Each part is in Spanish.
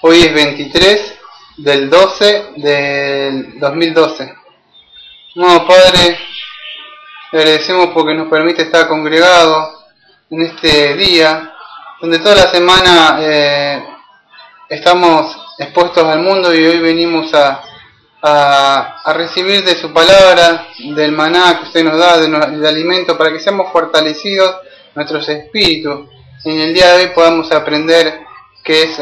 Hoy es 23 del 12 del 2012. No, Padre, le agradecemos porque nos permite estar congregados en este día, donde toda la semana estamos expuestos al mundo y hoy venimos a recibir de su palabra, del maná que usted nos da, del alimento, para que seamos fortalecidos nuestros espíritus. Y en el día de hoy podamos aprender qué es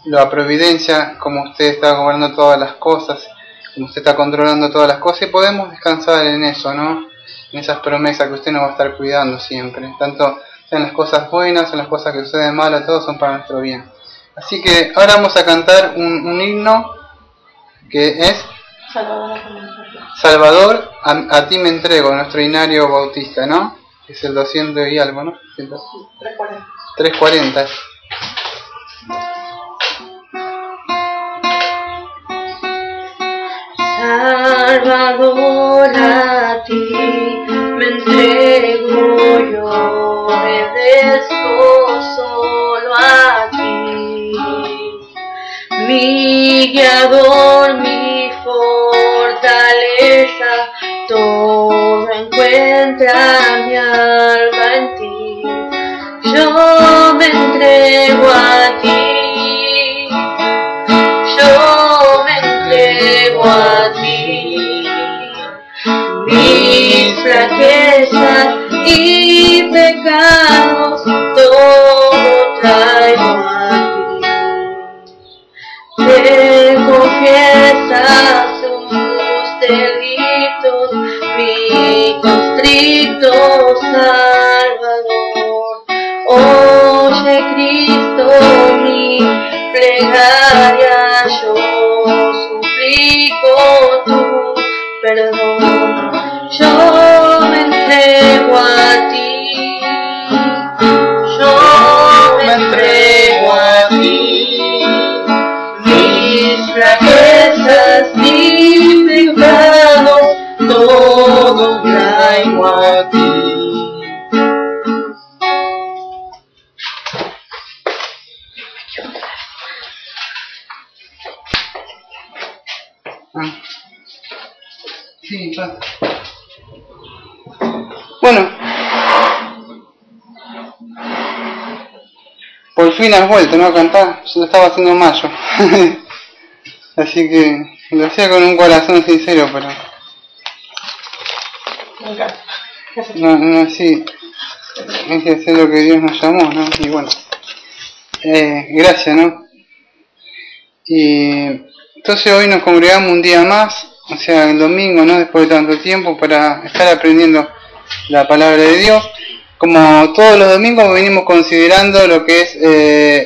la providencia, cómo usted está gobernando todas las cosas, cómo usted está controlando todas las cosas, y podemos descansar en eso, ¿no? En esas promesas que usted nos va a estar cuidando siempre, tanto sean las cosas buenas o las cosas que suceden malas, todos son para nuestro bien. Así que ahora vamos a cantar un himno que es Salvador, a ti me entrego, nuestro himnario bautista, ¿no? Es el 200 y algo, ¿no? 340. 340. Salvador, a ti me entrego, yo obedezco solo a ti, mi guiador, mi fortaleza, todo encuentra mi alma en ti, yo me entrego a ti. A ti, mis flaquezas y pecados todo traigo a ti. Te confiesa sus delitos, mi constrito Salvador. Oye Cristo mi plegaria, yo suplico tu perdón, yo me entrego a ti, yo me entrego a ti, mis flaquezas y pecados, todo traigo a ti. Sí, claro. Bueno, por fin has vuelto, ¿no? A cantar. Yo lo estaba haciendo en mayo. Así que lo hacía con un corazón sincero, pero no, sí, hay que hacer lo que Dios nos llamó, ¿no? Y bueno, gracias, ¿no? Y entonces hoy nos congregamos un día más, o sea, el domingo, ¿no? Después de tanto tiempo, para estar aprendiendo la palabra de Dios. Como todos los domingos venimos considerando lo que es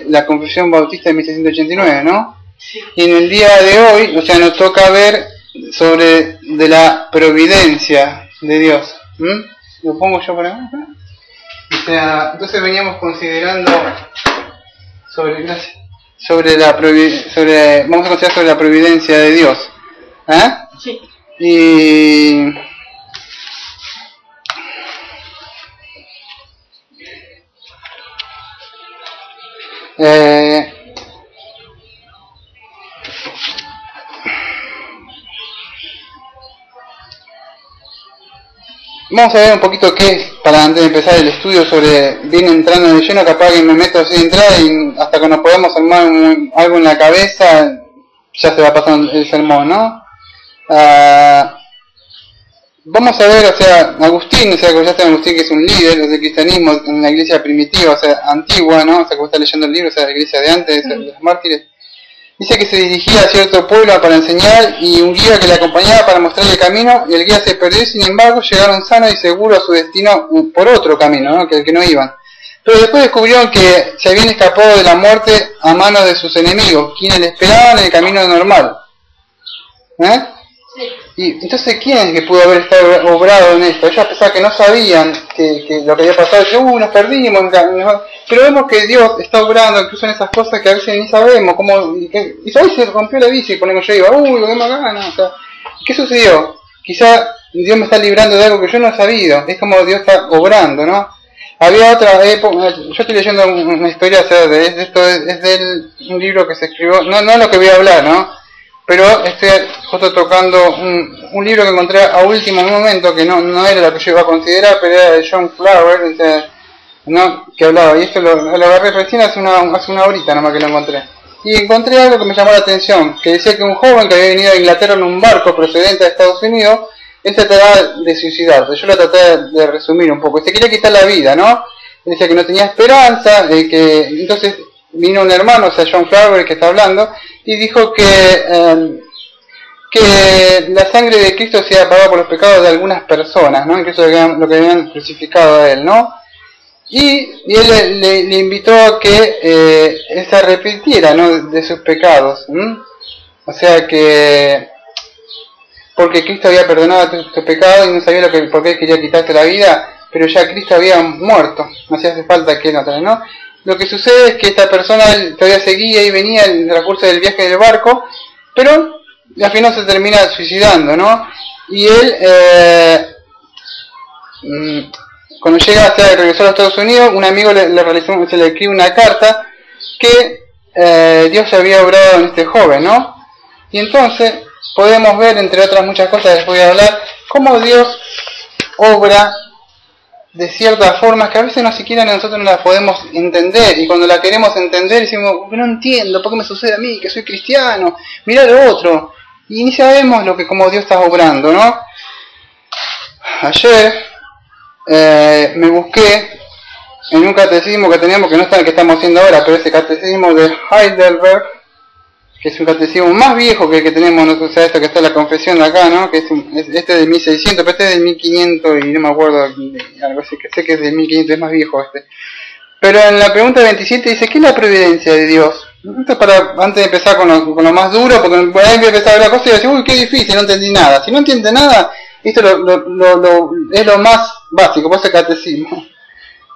la Confesión Bautista de 1689, ¿no? Sí. Y en el día de hoy, o sea, nos toca ver sobre de la providencia de Dios. ¿Lo pongo yo por acá? O sea, entonces veníamos considerando vamos a considerar sobre la providencia de Dios. Sí. Y vamos a ver un poquito qué, para antes de empezar el estudio sobre, bien entrando de lleno, capaz que me meto así de entrada y hasta que nos podamos armar algo en la cabeza, ya se va pasando el sermón, ¿no? Vamos a ver, o sea, Agustín, o sea, que ya está Agustín, que es un líder del cristianismo en la iglesia primitiva, o sea, antigua, ¿no? O sea, que está leyendo el libro, o sea, la iglesia de antes, de los mártires. Dice que se dirigía a cierto pueblo para enseñar y un guía que le acompañaba para mostrarle el camino, y el guía se perdió, sin embargo llegaron sanos y seguros a su destino por otro camino, ¿no? Que el que no iban. Pero después descubrieron que se habían escapado de la muerte a manos de sus enemigos, quienes le esperaban en el camino normal. Sí. Y entonces, ¿quién es que pudo haber estado obrado en esto? Ellos pensaban que no sabían que lo que había pasado, que nos perdimos, pero vemos que Dios está obrando incluso en esas cosas que a veces ni sabemos, como, y hoy se rompió la bici, ponemos yo y digo, lo que me gana, o sea, ¿qué sucedió? Quizá Dios me está librando de algo que yo no he sabido, es como Dios está obrando, ¿no? Había otra época, yo estoy leyendo una historia, o sea, esto es de un libro que se escribió, no lo que voy a hablar, ¿no? Pero estoy justo tocando un libro que encontré a último momento, que no era lo que yo iba a considerar, pero era de John Flower, o sea, ¿no? Que hablaba, y esto lo agarré recién hace una horita nomás que lo encontré. Y encontré algo que me llamó la atención, que decía que un joven que había venido a Inglaterra en un barco procedente de Estados Unidos, él trataba de suicidarse. Yo lo traté de resumir un poco. Se quería quitar la vida, ¿no? Decía que no tenía esperanza, entonces vino un hermano, o sea, John Flower, que está hablando, y dijo que la sangre de Cristo se había pagado por los pecados de algunas personas, ¿no? Incluso lo que habían crucificado a él, ¿no? Y él le invitó a que él se arrepintiera, ¿no? De sus pecados. O sea que porque Cristo había perdonado tus pecados y no sabía por qué quería quitarte la vida, pero ya Cristo había muerto, no hacía falta que ¿no? Lo que sucede es que esta persona todavía seguía y venía en el transcurso del viaje del barco, pero al final se termina suicidando, ¿no? Y él cuando llega hasta regresó a los Estados Unidos, un amigo se le escribe una carta que Dios había obrado en este joven, ¿no? Y entonces podemos ver, entre otras muchas cosas, les voy a hablar, cómo Dios obra de ciertas formas que a veces no siquiera nosotros no las podemos entender, y cuando la queremos entender decimos, no entiendo, ¿por qué me sucede a mí, que soy cristiano? Mirá lo otro, y ni sabemos cómo Dios está obrando, ¿no? Ayer me busqué en un catecismo que teníamos, que no está el que estamos haciendo ahora, pero ese catecismo de Heidelberg, que es un catecismo más viejo que el que tenemos nosotros, o sea, esto que está en la confesión de acá, ¿no? Que este es de 1600, pero este es de 1500 y no me acuerdo, algo así, que sé que es de 1500, es más viejo este. Pero en la pregunta 27 dice, ¿qué es la providencia de Dios? Esto es para, antes de empezar con lo más duro, porque por ahí empezar a ver la cosa y decir, uy, qué difícil, no entendí nada. Si no entiende nada, esto es lo más básico, por ese catecismo.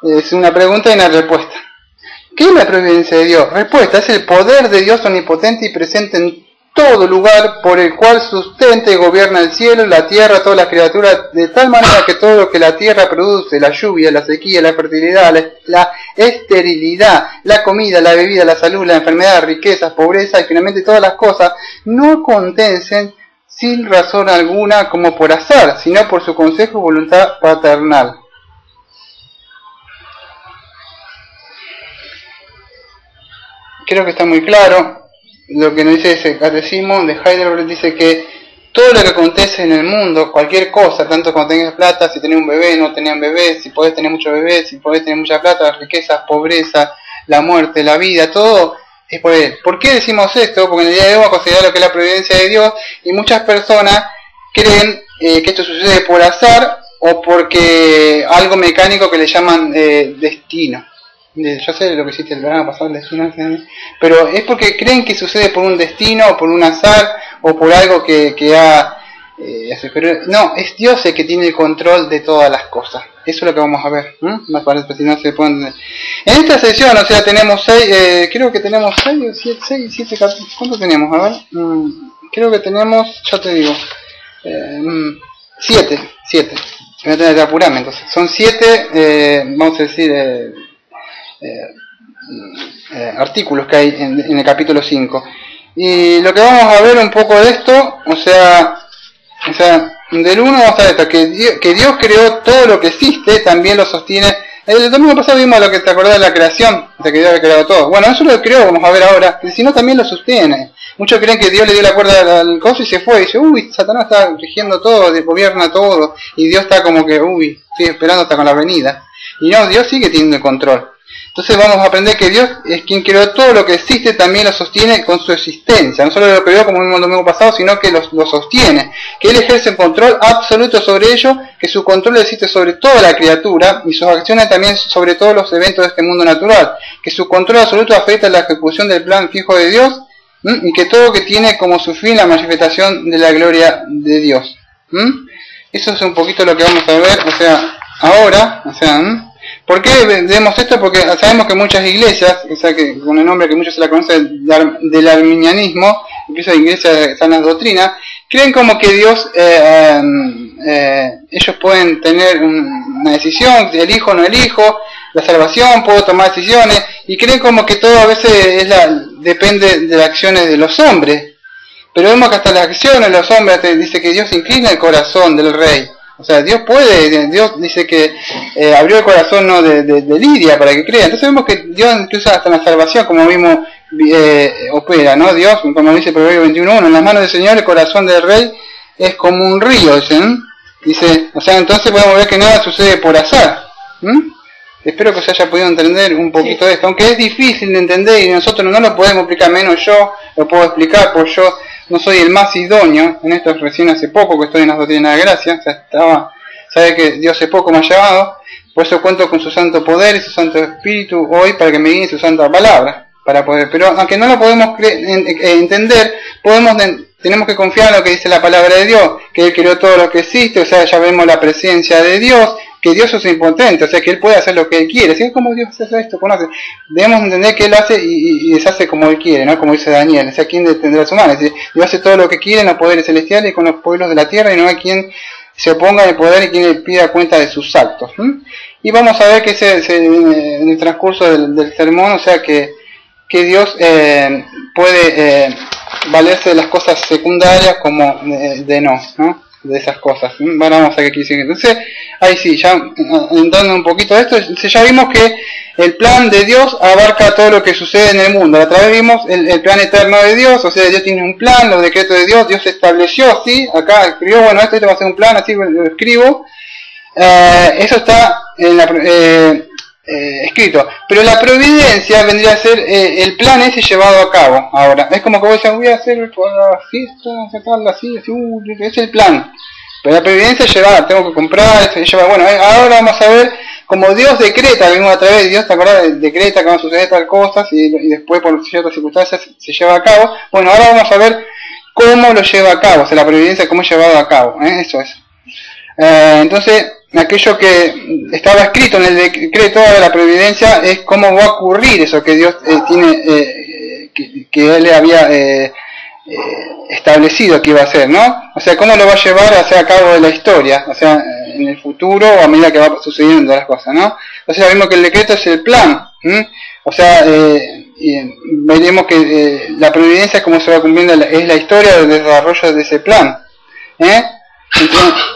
Es una pregunta y una respuesta. ¿Qué es la providencia de Dios? Respuesta, es el poder de Dios omnipotente y presente en todo lugar, por el cual sustenta y gobierna el cielo, la tierra, todas las criaturas, de tal manera que todo lo que la tierra produce, la lluvia, la sequía, la fertilidad, la esterilidad, la comida, la bebida, la salud, la enfermedad, riquezas, pobreza y finalmente todas las cosas, no acontecen sin razón alguna como por azar, sino por su consejo y voluntad paternal. Creo que está muy claro lo que nos dice ese catecismo de Heidelberg. Dice que todo lo que acontece en el mundo, cualquier cosa, tanto cuando tengas plata, si tenés un bebé, no tenés un bebé, si podés tener mucho bebé, si podés tener mucha plata, riquezas, pobreza, la muerte, la vida, todo es por él. ¿Por qué decimos esto? Porque en el día de hoy vamos a considerar lo que es la providencia de Dios, y muchas personas creen que esto sucede por azar o porque algo mecánico que le llaman destino. Yo sé lo que hiciste el verano pasado, pero es porque creen que sucede por un destino, o por un azar, o por algo que pero no, es Dios el que tiene el control de todas las cosas. Eso es lo que vamos a ver, más parece, si no se puede entender. En esta sesión, o sea, tenemos creo que tenemos 7 capítulos. ¿Cuánto tenemos? A ver, creo que tenemos, ya te digo, 7. Voy a tener que apurarme, entonces. Son 7, vamos a decir, artículos que hay en el capítulo 5. Y lo que vamos a ver un poco de esto, o sea del 1 vamos a ver esto, que Dios creó todo lo que existe, también lo sostiene. El domingo pasado vimos lo que te acordás de la creación, de que Dios había creado todo. Bueno, eso lo creó, vamos a ver ahora, y si no también lo sostiene. Muchos creen que Dios le dio la cuerda al coso y se fue, y dice, uy, Satanás está rigiendo todo, gobierna todo, y Dios está como que, uy, sigue esperando hasta con la venida. Y no, Dios sigue teniendo el control. Entonces vamos a aprender que Dios es quien creó todo lo que existe, también lo sostiene con su existencia. No solo lo creó como vimos el domingo pasado, sino que lo sostiene. Que Él ejerce un control absoluto sobre ello, que su control existe sobre toda la criatura y sus acciones también sobre todos los eventos de este mundo natural. Que su control absoluto afecta la ejecución del plan fijo de Dios, y que todo que tiene como su fin la manifestación de la gloria de Dios. Eso es un poquito lo que vamos a ver, o sea, ahora, o sea, ¿por qué vemos esto? Porque sabemos que muchas iglesias, o sea, que con el nombre que muchos se la conocen del arminianismo, incluso iglesias de sanas doctrinas, creen como que Dios, ellos pueden tener una decisión, elijo o no elijo, la salvación, puedo tomar decisiones, y creen como que todo a veces depende de las acciones de los hombres. Pero vemos que hasta las acciones de los hombres dice que Dios inclina el corazón del rey. O sea, Dios puede, Dios dice que abrió el corazón, ¿no?, de Lidia para que crea. Entonces vemos que Dios incluso hasta en la salvación, como vimos, opera, ¿no? Dios, como dice Proverbio 21:1, en las manos del Señor el corazón del rey es como un río, dicen. Dice, o sea, entonces podemos ver que nada sucede por azar. Espero que se haya podido entender un poquito de esto, aunque es difícil de entender y nosotros no lo podemos explicar, menos yo lo puedo explicar, porque yo no soy el más idóneo en esto. Recién hace poco que estoy en la doctrina de gracia, o sea, sabe que Dios hace poco me ha llamado, por eso cuento con su santo poder y su santo espíritu hoy para que me guíe su santa palabra, para poder, pero aunque no lo podemos entender, tenemos que confiar en lo que dice la palabra de Dios, que Él creó todo lo que existe, o sea, ya vemos la presencia de Dios, que Dios es impotente, o sea, que Él puede hacer lo que Él quiere. ¿Sí? Es como Dios hace esto, conoce. Debemos entender que Él hace y deshace como Él quiere, ¿no? Como dice Daniel, o sea, ¿quién detendrá a su mano? Es decir, Dios hace todo lo que quiere en los poderes celestiales y con los pueblos de la tierra, y no hay quien se oponga al poder y quien le pida cuenta de sus actos. Y vamos a ver que en el transcurso del sermón, o sea, que Dios puede valerse de las cosas secundarias como ¿no? De esas cosas. Bueno, vamos a ver qué dice. Entonces, ahí sí, ya entrando un poquito a esto, ya vimos que el plan de Dios abarca todo lo que sucede en el mundo. Otra vez vimos el plan eterno de Dios, o sea, Dios tiene un plan, los decretos de Dios, Dios estableció, ¿sí? Acá escribió, bueno, esto va a ser un plan, así lo escribo. Eso está en escrito, pero la providencia vendría a ser el plan ese llevado a cabo. Ahora, es como que voy a hacer la fiesta, sacarla así, es el plan, pero la providencia es llevar, tengo que comprar, llevar. Bueno, ahora vamos a ver cómo Dios decreta, vimos a través de Dios, ¿te acordás? Decreta que van a suceder tal cosas y después por ciertas circunstancias se lleva a cabo. Bueno, ahora vamos a ver cómo lo lleva a cabo, o sea, la providencia, cómo es llevado a cabo, eso es. Entonces, aquello que estaba escrito en el decreto de la providencia es cómo va a ocurrir eso que Dios tiene, que Él había establecido que iba a hacer, ¿no? O sea, cómo lo va a llevar a cabo de la historia, o sea, en el futuro o a medida que va sucediendo las cosas, ¿no? Entonces ya vimos que el decreto es el plan, o sea, veremos que la providencia, cómo se va cumpliendo, es la historia del desarrollo de ese plan,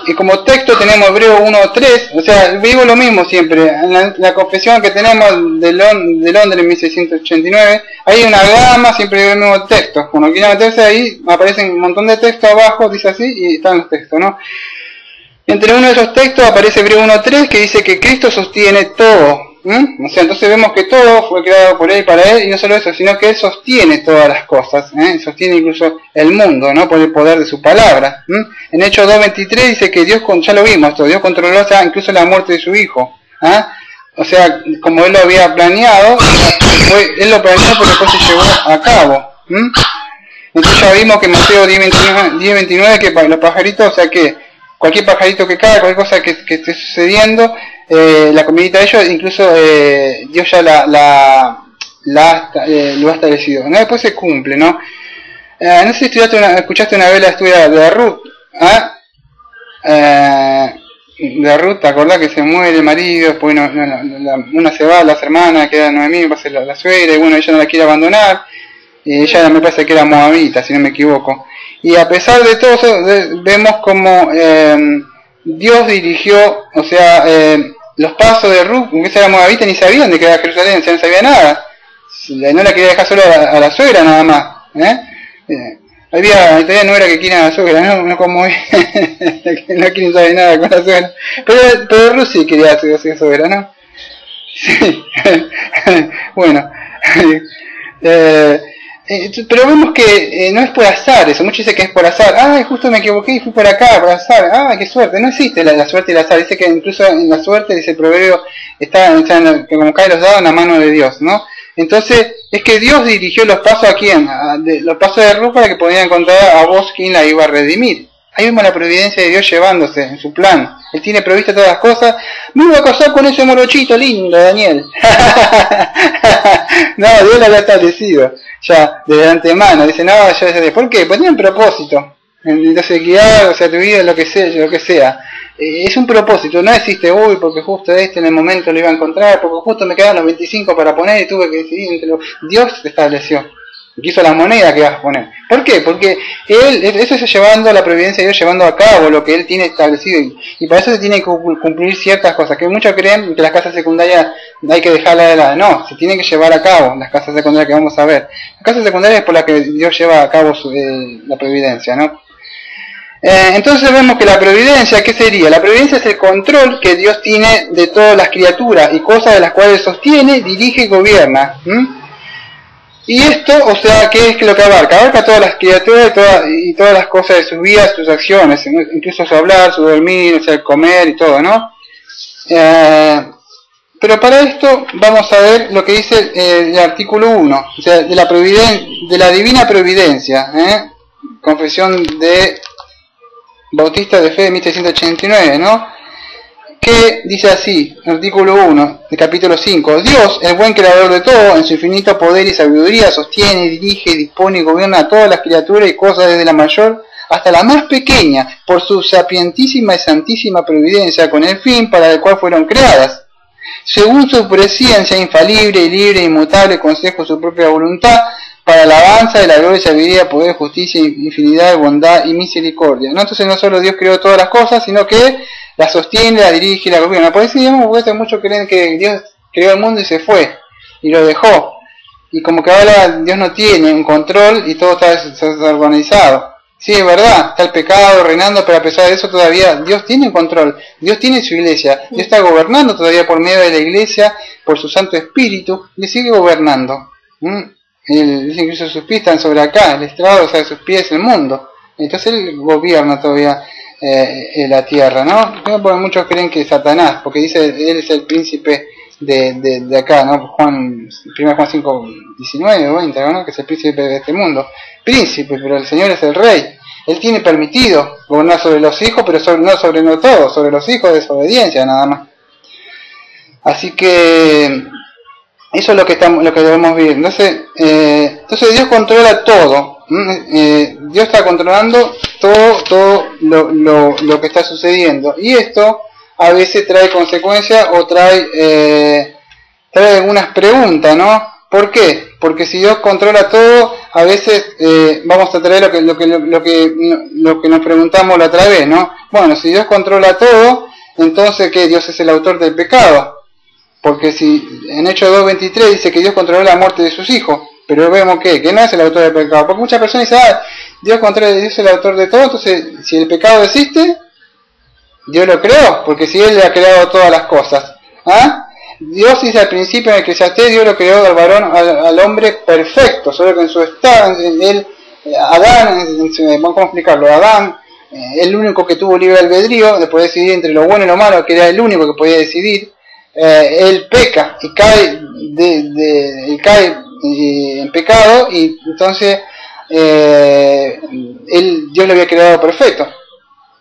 y como texto tenemos Hebreo 1:3, o sea, digo lo mismo siempre, en la confesión que tenemos de Londres en 1689, hay una gama, siempre digo el mismo texto. Cuando quieran meterse ahí, aparecen un montón de textos abajo, dice así, y están los textos, ¿no? Entre uno de esos textos aparece Hebreo 1:3, que dice que Cristo sostiene todo. O sea, entonces vemos que todo fue creado por Él y para Él, y no solo eso, sino que Él sostiene todas las cosas, sostiene incluso el mundo, ¿no? Por el poder de su palabra. En Hechos 2:23 dice que Dios, ya lo vimos esto, Dios controló, o sea, incluso la muerte de su hijo, o sea, como Él lo había planeado, Él lo planeó, pero después se llevó a cabo. Entonces ya vimos que en Mateo 10:29 que para los pajaritos, o sea que cualquier pajarito que caiga, cualquier cosa que esté sucediendo, la comidita de ellos, incluso Dios ya lo ha establecido, ¿no? Después se cumple, ¿no? No sé si escuchaste una vez la historia de Ruth, de Ruth, ¿te acordás que se muere el marido? Después una se va, las hermanas, queda Noemí, va a ser la suegra, y bueno, ella no la quiere abandonar, y ella me parece que era moabita, si no me equivoco. Y a pesar de todo eso, vemos como Dios dirigió, o sea, los pasos de Ruth, porque esa era moabita, ni sabían de que era Jerusalén, o sea, no sabía nada. No la quería dejar solo a la suegra nada más. Todavía no era que quiera a la suegra, no como que no quieren saber nada con la suegra. Pero Ruth sí quería ser suegra, ¿no? Sí. Bueno. Pero vemos que no es por azar eso, muchos dicen que es por azar, justo me equivoqué y fui por acá, por azar, qué suerte, no existe la suerte y el azar, dice que incluso en la suerte, dice el proverbio, está que como caen los dados en la mano de Dios, ¿no? Entonces, es que Dios dirigió los pasos a quién, los pasos de Ruth para que pudieran encontrar a vos quien la iba a redimir. Ahí vemos la providencia de Dios llevándose en su plan. Él tiene previsto todas las cosas. Me voy a casar con ese morochito lindo, Daniel. No, Dios lo había establecido ya desde antemano. Dice, no, ¿por qué? Pues tiene un propósito. Entonces guiar, o sea, tu vida, lo que sea. Es un propósito, no existe, uy, porque justo en el momento lo iba a encontrar, porque justo me quedaban los 25 para poner y tuve que decidir entre los... Dios estableció, quiso la moneda que vas a poner. ¿Por qué? Porque eso es llevando la providencia de Dios, llevando a cabo lo que Él tiene establecido, y para eso se tienen que cumplir ciertas cosas, que muchos creen que las casas secundarias hay que dejarlas de lado. No, se tienen que llevar a cabo las casas secundarias que vamos a ver. Las casas secundarias es por las que Dios lleva a cabo la providencia, ¿no? Entonces vemos que la providencia, ¿qué sería? La providencia es el control que Dios tiene de todas las criaturas y cosas de las cuales sostiene, dirige y gobierna. Y esto, o sea, ¿qué es lo que abarca? Abarca todas las criaturas y todas las cosas de sus vidas, sus acciones, incluso su hablar, su dormir, o sea, el comer y todo, ¿no? Pero para esto vamos a ver lo que dice el artículo 1, o sea, de la divina providencia, Confesión de Bautista de Fe de 1789, ¿no? Que dice así, artículo 1, de capítulo 5, Dios, el buen creador de todo, en su infinito poder y sabiduría, sostiene, dirige, dispone y gobierna a todas las criaturas y cosas desde la mayor hasta la más pequeña, por su sapientísima y santísima providencia, con el fin para el cual fueron creadas. Según su presciencia infalible y libre e inmutable consejo su propia voluntad, para la alabanza de la gloria, sabiduría, poder, justicia, infinidad, bondad y misericordia. ¿No? Entonces no solo Dios creó todas las cosas, sino que las sostiene, las dirige y las gobierna. Por eso digamos, porque muchos creen que Dios creó el mundo y se fue, y lo dejó. Y como que ahora Dios no tiene un control y todo está desorganizado. Sí, es verdad, está el pecado reinando, pero a pesar de eso todavía Dios tiene un control. Dios tiene su iglesia. Dios está gobernando todavía por medio de la iglesia, por su Santo Espíritu, y sigue gobernando. Dicen que sus pies están sobre acá, el estrado, o sea, sus pies el mundo. Entonces Él gobierna todavía la tierra, ¿no? Porque muchos creen que es Satanás, porque dice Él es el príncipe de acá, ¿no? 1 Juan 5, 19 o 20, ¿no? Que es el príncipe de este mundo. Príncipe, pero el Señor es el rey. Él tiene permitido gobernar sobre los hijos, pero no sobre todos, sobre los hijos de desobediencia nada más. Así que eso es lo que debemos vivir. Entonces Dios controla todo. Dios está controlando todo lo que está sucediendo. Y esto a veces trae consecuencias o trae algunas preguntas, ¿no? ¿Por qué? Porque si Dios controla todo, a veces vamos a traer lo que nos preguntamos la otra vez, ¿no? Bueno, si Dios controla todo, entonces ¿qué? Dios es el autor del pecado. Porque si en Hechos 2.23 dice que Dios controló la muerte de sus hijos, pero vemos que no es el autor del pecado. Porque muchas personas dicen, Dios es el autor de todo, entonces si el pecado existe, Dios lo creó, porque si Él le ha creado todas las cosas. Dios dice al principio en el Eclesiastés, Dios lo creó al varón, al hombre perfecto, solo que en su estado, Adán, ¿cómo explicarlo? Adán, el único que tuvo libre albedrío, de poder decidir entre lo bueno y lo malo, que era el único que podía decidir. Él peca y cae en pecado, y entonces Dios lo había creado perfecto,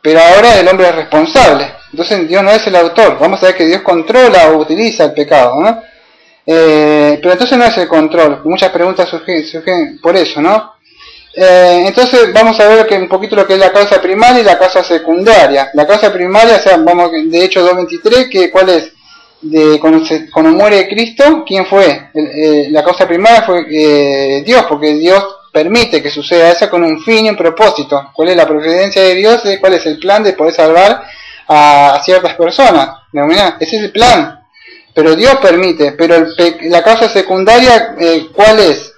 pero ahora el hombre es responsable. Entonces Dios no es el autor. Vamos a ver que Dios controla o utiliza el pecado, ¿no? Pero entonces no es el control. Muchas preguntas surgen por eso, ¿no? Entonces vamos a ver un poquito lo que es la causa primaria y la causa secundaria. La causa primaria, o sea, de Hechos 2.23, ¿cuál es? Cuando muere Cristo, ¿quién fue? La causa primaria fue Dios, porque Dios permite que suceda eso con un fin y un propósito. ¿Cuál es la providencia de Dios? ¿Cuál es el plan de poder salvar a ciertas personas? Ese es el plan, pero Dios permite. Pero la causa secundaria, ¿cuál es?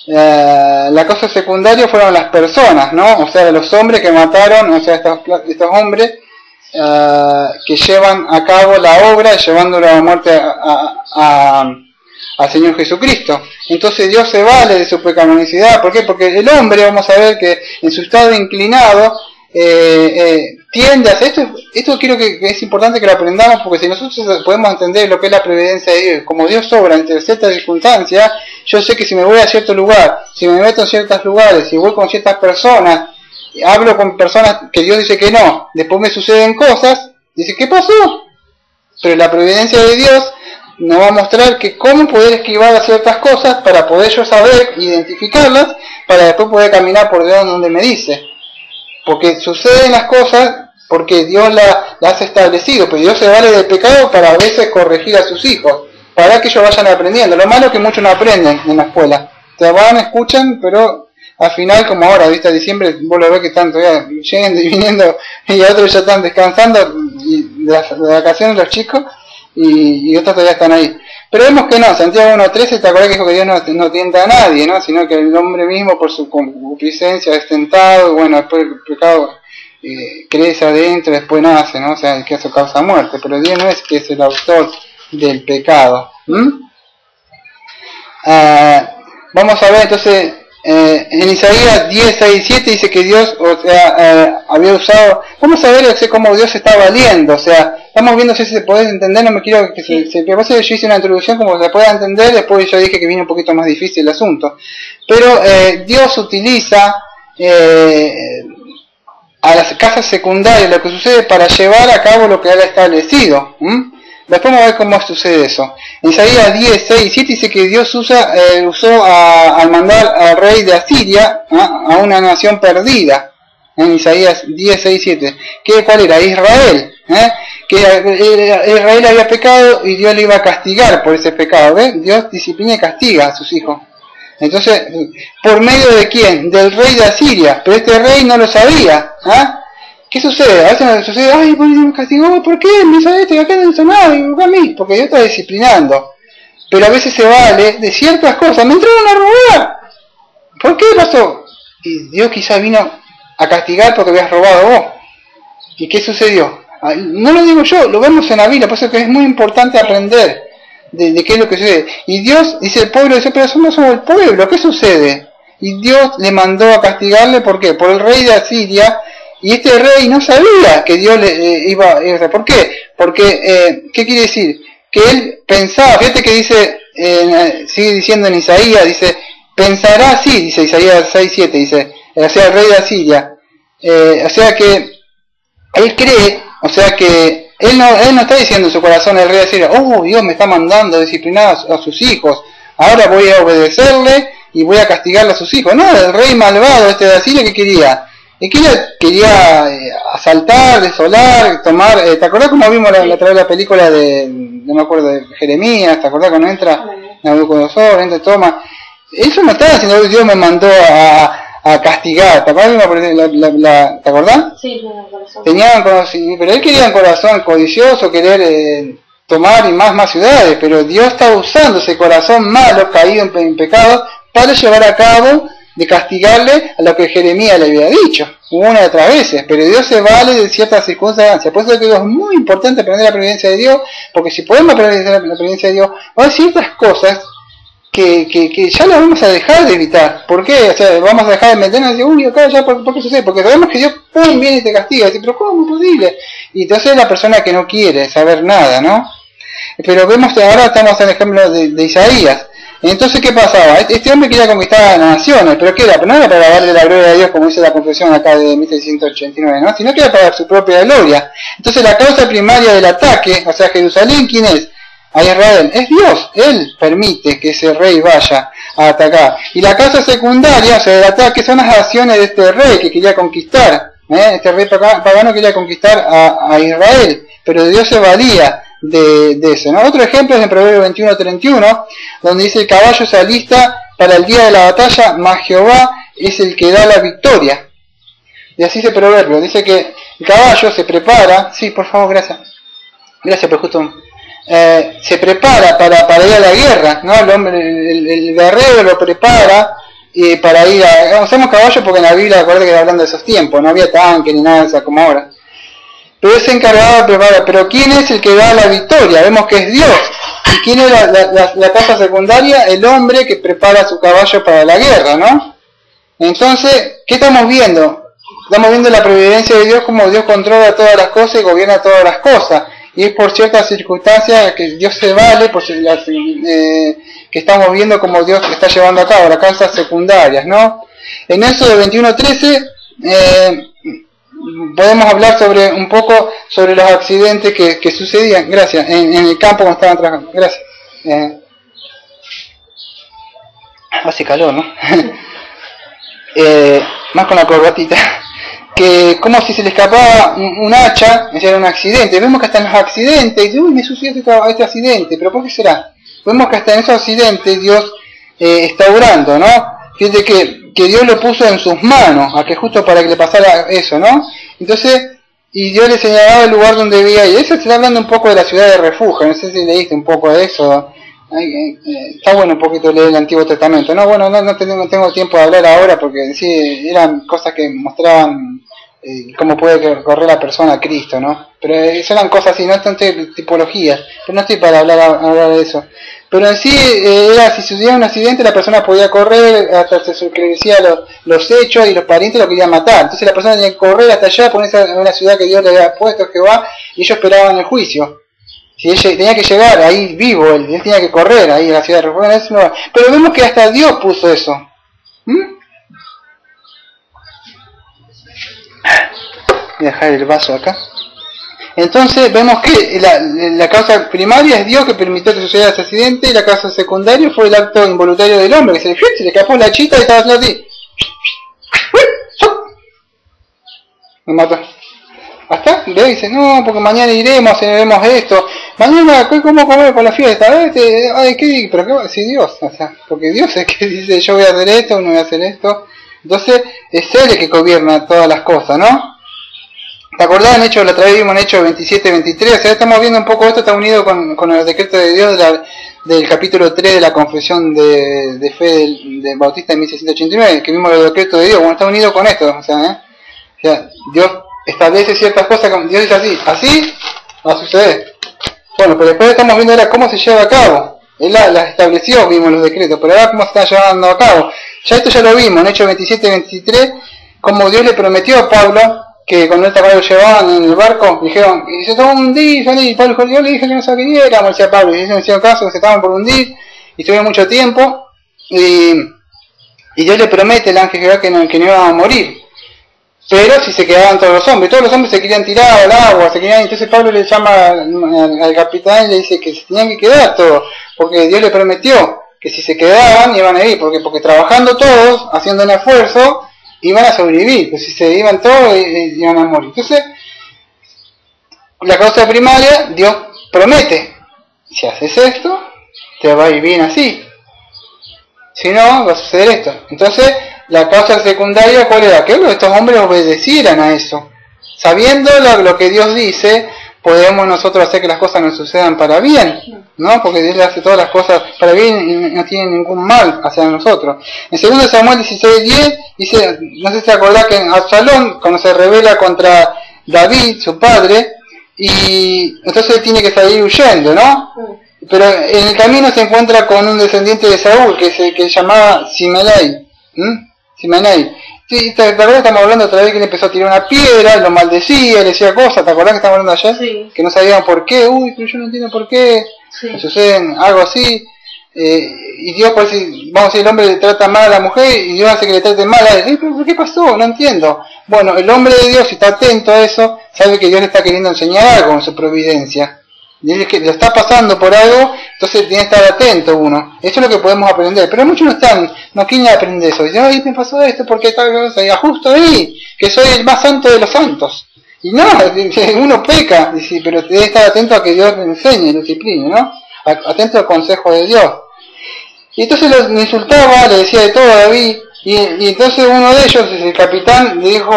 La causa secundaria fueron las personas, ¿no? O sea, los hombres que mataron, o sea, estos hombres que llevan a cabo la obra, llevándolo a la muerte al Señor Jesucristo. Entonces Dios se vale de su pecaminosidad. ¿Por qué? Porque el hombre, vamos a ver que en su estado inclinado tiende a hacer esto quiero que es importante que lo aprendamos, porque si nosotros podemos entender lo que es la providencia de Dios, como Dios obra entre ciertas circunstancias, yo sé que si me voy a cierto lugar, si me meto en ciertos lugares, si voy con ciertas personas, hablo con personas que Dios dice que no, después me suceden cosas, dice, ¿qué pasó? Pero la providencia de Dios nos va a mostrar que cómo poder esquivar a ciertas cosas para poder yo saber, identificarlas, para después poder caminar por donde me dice. porque suceden las cosas porque Dios las ha establecido, pero Dios se vale del pecado para a veces corregir a sus hijos, para que ellos vayan aprendiendo. Lo malo es que muchos no aprenden en la escuela. Te van, escuchan, pero al final, como ahora, ¿viste? A diciembre, vos lo ves que están todavía yendo y viniendo, y otros ya están descansando de las vacaciones los chicos, y otros todavía están ahí. Pero vemos que no, Santiago 1.13, ¿te acordás que dijo que Dios no tienta a nadie, ¿no? Sino que el hombre mismo por su concupiscencia es tentado, y bueno, después el pecado crece adentro, después nace, ¿no? O sea, que eso causa muerte, pero Dios no es que es el autor del pecado. Vamos a ver entonces, en Isaías 10, 6 y 7 dice que Dios, o sea, había usado, vamos a ver cómo Dios se está valiendo, o sea, estamos viendo si se puede entender, no me quiero que yo hice una introducción como se pueda entender, después yo dije que viene un poquito más difícil el asunto, pero Dios utiliza a las casas secundarias lo que sucede para llevar a cabo lo que él ha establecido. Después vamos a ver cómo sucede eso. En Isaías 10, 6 y 7 dice que Dios usó al mandar al rey de Asiria a una nación perdida. En Isaías 10, 6 y 7. ¿Cuál era? Israel. Que Israel había pecado y Dios le iba a castigar por ese pecado. ¿Ves? Dios disciplina y castiga a sus hijos. Entonces, ¿por medio de quién? Del rey de Asiria. Pero este rey no lo sabía. ¿Qué sucede? A veces nos sucede, ay, Dios me castigó, ¿por qué? Me hizo esto y acá no hizo nada, y a mí, porque Dios está disciplinando. Pero a veces se vale de ciertas cosas. Me entraron a robar. ¿Por qué pasó? Y Dios quizá vino a castigar porque habías robado vos. ¿Y qué sucedió? No lo digo yo, lo vemos en la Biblia, por eso que es muy importante aprender de qué es lo que sucede. Y Dios dice, el pueblo dice, pero somos el pueblo, ¿qué sucede? Y Dios le mandó a castigarle, ¿por qué? Por el rey de Asiria. Y este rey no sabía que Dios le iba a... ¿Por qué? Porque, ¿qué quiere decir? Que él pensaba, fíjate que dice, sigue diciendo en Isaías, dice, pensará así, dice Isaías 6.7, dice, o sea, el rey de Asiria. O sea que él cree, o sea que él no está diciendo en su corazón, el rey de Asiria, oh, Dios me está mandando a disciplinar a sus hijos, ahora voy a obedecerle y voy a castigarle a sus hijos. No, el rey malvado este de Asiria, ¿qué quería? Y quería asaltar, desolar, tomar... ¿Te acordás cómo vimos la película no me acuerdo, de Jeremías? ¿Te acordás cuando entra Nabucodonosor, entra, toma? Eso no estaba diciendo, Dios me mandó a castigar. ¿Te acordás? ¿Te acordás? Sí, pero él quería un corazón codicioso, querer tomar y más ciudades, pero Dios está usando ese corazón malo, caído en pecado, para llevar a cabo de castigarle a lo que Jeremías le había dicho una y otras veces, pero Dios se vale de ciertas circunstancias. Por eso que es muy importante aprender la providencia de Dios, porque si podemos aprender la providencia de Dios, va a haber ciertas cosas que ya las vamos a dejar de evitar. ¿Por qué? O sea, vamos a dejar de meternos y decir, uy, acá ya, ¿por qué sucede? Porque sabemos que Dios viene y te castiga, y dice, pero ¿cómo es posible? Y entonces es la persona que no quiere saber nada, ¿no? Pero vemos que ahora estamos en el ejemplo de Isaías. Entonces, ¿qué pasaba? Este hombre quería conquistar a las naciones, pero ¿qué era? Pero no era para darle la gloria a Dios, como dice la confesión acá de 1689, ¿no? Sino que era para su propia gloria. Entonces, la causa primaria del ataque, o sea, Jerusalén, ¿quién es? A Israel. Es Dios. Él permite que ese rey vaya a atacar. Y la causa secundaria, o sea, del ataque, son las acciones de este rey que quería conquistar. Este rey pagano quería conquistar a Israel, pero Dios se valía de eso, ¿no? Otro ejemplo es en Proverbios 21:31, donde dice, el caballo se alista para el día de la batalla, mas Jehová es el que da la victoria. Y así dice Proverbio, dice que el caballo se prepara, sí, por favor, gracias, pero justo, se prepara para ir a la guerra, ¿no? El guerrero lo prepara para ir a... Usamos caballo porque en la Biblia, acuérdate que está hablando de esos tiempos, no había tanque ni nada de eso como ahora. Pero es encargado de preparar. Pero ¿quién es el que da la victoria? Vemos que es Dios. ¿Y quién es la causa secundaria? El hombre que prepara su caballo para la guerra, ¿no? Entonces, ¿qué estamos viendo? Estamos viendo la providencia de Dios, como Dios controla todas las cosas y gobierna todas las cosas. Y es por ciertas circunstancias que Dios se vale, que estamos viendo como Dios está llevando a cabo las causas secundarias, ¿no? En Éxodo 21:13, podemos hablar un poco sobre los accidentes que sucedían, gracias, en el campo cuando estaban trabajando, gracias. Hace calor, ¿no? Más con la corbatita. que como si se le escapaba un hacha, era un accidente. Vemos que hasta en los accidentes, dice, uy, me sucedió este accidente, pero ¿por qué será? Vemos que hasta en esos accidentes Dios está obrando, ¿no? Fíjate que Dios lo puso en sus manos, a que justo para que le pasara eso, ¿no? Entonces, y Dios le señalaba el lugar donde debía ir. Eso se está hablando un poco de la ciudad de refugio, no sé si leíste un poco de eso. Está bueno un poquito leer el Antiguo Testamento. No, bueno, no tengo tiempo de hablar ahora porque sí, eran cosas que mostraban cómo puede correr la persona a Cristo, ¿no? Pero eran cosas así, no tanto tipologías, pero no estoy para hablar de eso. Pero en sí, era si sucedía un accidente, la persona podía correr hasta que decía los hechos y los parientes lo querían matar. Entonces la persona tenía que correr hasta allá, ponerse en una ciudad que Dios le había puesto, Jehová, y ellos esperaban el juicio. Si él tenía que llegar ahí vivo, él tenía que correr ahí a la ciudad de refugio. Pero vemos que hasta Dios puso eso. Voy a dejar el vaso acá. Entonces vemos que la causa primaria es Dios que permitió que sucediera ese accidente, y la causa secundaria fue el acto involuntario del hombre, que se le escapó la chita y estaba haciendo así. Me mató. Hasta le dice, no, porque mañana iremos y vemos esto. Mañana, ¿cómo comer con la fiesta? Ay, ¿qué? ¿Pero qué va a decir Dios? O sea, porque Dios es que dice, yo voy a hacer esto, no voy a hacer esto. Entonces, es Él el que gobierna todas las cosas, ¿no? ¿Te acordás? La otra vez vimos en Hechos 27-23, o sea, estamos viendo un poco esto, está unido con el decreto de Dios del capítulo 3 de la confesión de fe del Bautista en 1689, que vimos el decreto de Dios, bueno, está unido con esto, o sea, Dios establece ciertas cosas, Dios dice así va a suceder. Bueno, pero después estamos viendo ahora cómo se lleva a cabo. Él las estableció, vimos los decretos, pero ahora cómo se está llevando a cabo. Ya esto ya lo vimos en Hechos 27-23, como Dios le prometió a Pablo, que cuando él lo llevaban en el barco, dijeron, y se tomó un hundir, y Pablo dijo, yo le dije que no sabía, como decía Pablo, y ellos no hicieron caso, que se estaban por hundir, y estuvieron mucho tiempo, y Dios le promete al ángel Jehová que no iban a morir, pero si se quedaban todos los hombres se querían tirar al agua, entonces Pablo le llama al capitán y le dice que se tenían que quedar todos, porque Dios le prometió que si se quedaban iban a ir, porque trabajando todos, haciendo un esfuerzo, iban a sobrevivir, pues si se iban todos iban a morir. Entonces, la causa primaria, Dios promete, si haces esto, te va a ir bien así, si no, va a suceder esto. Entonces, la causa secundaria, ¿cuál era? Que estos hombres obedecieran a eso. Sabiendo lo que Dios dice, podemos nosotros hacer que las cosas nos sucedan para bien, ¿no? Porque Dios le hace todas las cosas para bien y no tiene ningún mal hacia nosotros. En 2 Samuel 16:10 dice, no sé si te acordás que en Absalón, cuando se rebela contra David, su padre, y entonces él tiene que salir huyendo, ¿no? Pero en el camino se encuentra con un descendiente de Saúl que se llamaba Simenei. Sí, ¿te acordás? Estamos hablando otra vez que le empezó a tirar una piedra, lo maldecía, le decía cosas, ¿te acordás que estamos hablando ayer? Sí. Que no sabían por qué, pero yo no entiendo por qué, Sí. suceden algo así, y Dios, pues, vamos a decir, el hombre le trata mal a la mujer y Dios hace que le trate mal a él, pero ¿qué pasó? No entiendo. Bueno, el hombre de Dios, si está atento a eso, sabe que Dios le está queriendo enseñar algo en su providencia. Y que le está pasando por algo, entonces tiene que estar atento uno. Eso es lo que podemos aprender. Pero muchos no quieren aprender eso. Dicen, ay, me pasó esto porque tal cosa. Y justo ahí, que soy el más santo de los santos. Y no, uno peca, dice, pero debe estar atento a que Dios le enseñe, le discipline, ¿no? Atento al consejo de Dios. Y entonces le insultaba, le decía de todo a David. Y entonces uno de ellos, el capitán, le dijo,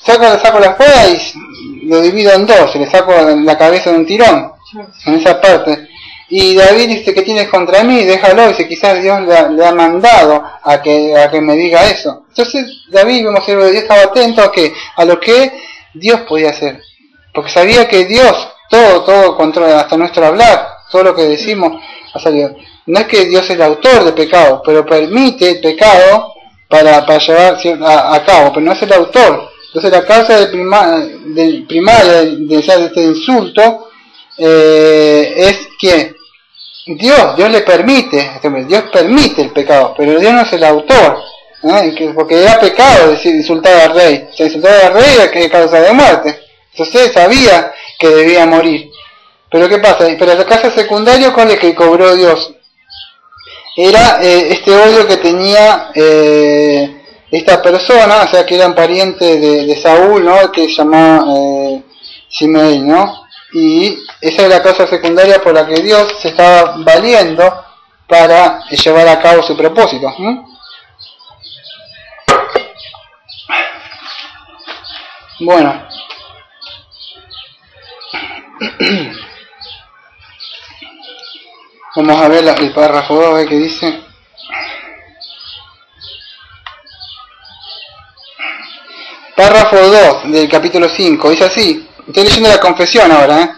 saco la espada y lo divido en dos, le saco la cabeza de un tirón. En esa parte. Y David dice, ¿qué tienes contra mí? Déjalo, dice, quizás Dios le ha mandado a que me diga eso. Entonces David, vemos que Dios estaba atento a lo que Dios podía hacer, porque sabía que Dios todo controla, hasta nuestro hablar, todo lo que decimos ha salido. No es que Dios es el autor del pecado, pero permite el pecado para llevar a cabo, pero no es el autor. Entonces la causa del primaria de este insulto es que Dios le permite, Dios permite el pecado, pero Dios no es el autor, porque era pecado decir insultar al rey, si insultar al rey era que causa de muerte, entonces sabía que debía morir. Pero ¿qué pasa? Pero la causa secundaria, ¿cuál es que cobró Dios? Era este odio que tenía esta persona, o sea que era un pariente de Saúl, ¿no? Que se llamaba Simei, ¿no? Y esa es la causa secundaria por la que Dios se estaba valiendo para llevar a cabo su propósito. Bueno. Vamos a ver el párrafo 2, a ver qué dice. Párrafo 2 del capítulo 5, dice así. Estoy leyendo la confesión ahora,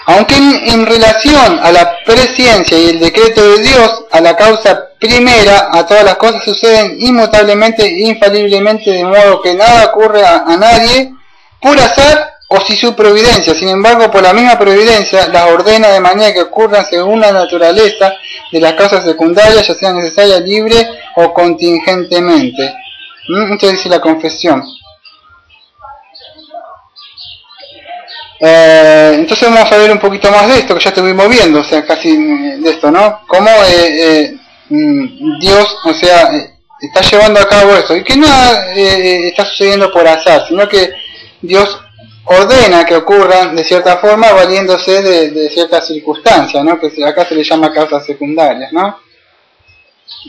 Aunque en relación a la presciencia y el decreto de Dios, a la causa primera, a todas las cosas suceden inmutablemente e infaliblemente, de modo que nada ocurre a nadie por azar o sin su providencia. Sin embargo, por la misma providencia, las ordena de manera que ocurran según la naturaleza de las causas secundarias, ya sea necesaria, libre o contingentemente. Esto dice la confesión. Entonces vamos a ver un poquito más de esto que ya estuvimos viendo, o sea, casi de esto, ¿no? Cómo Dios, o sea, está llevando a cabo esto, y que nada está sucediendo por azar, sino que Dios ordena que ocurran de cierta forma valiéndose de ciertas circunstancias, ¿no? Que acá se le llama causas secundarias, ¿no?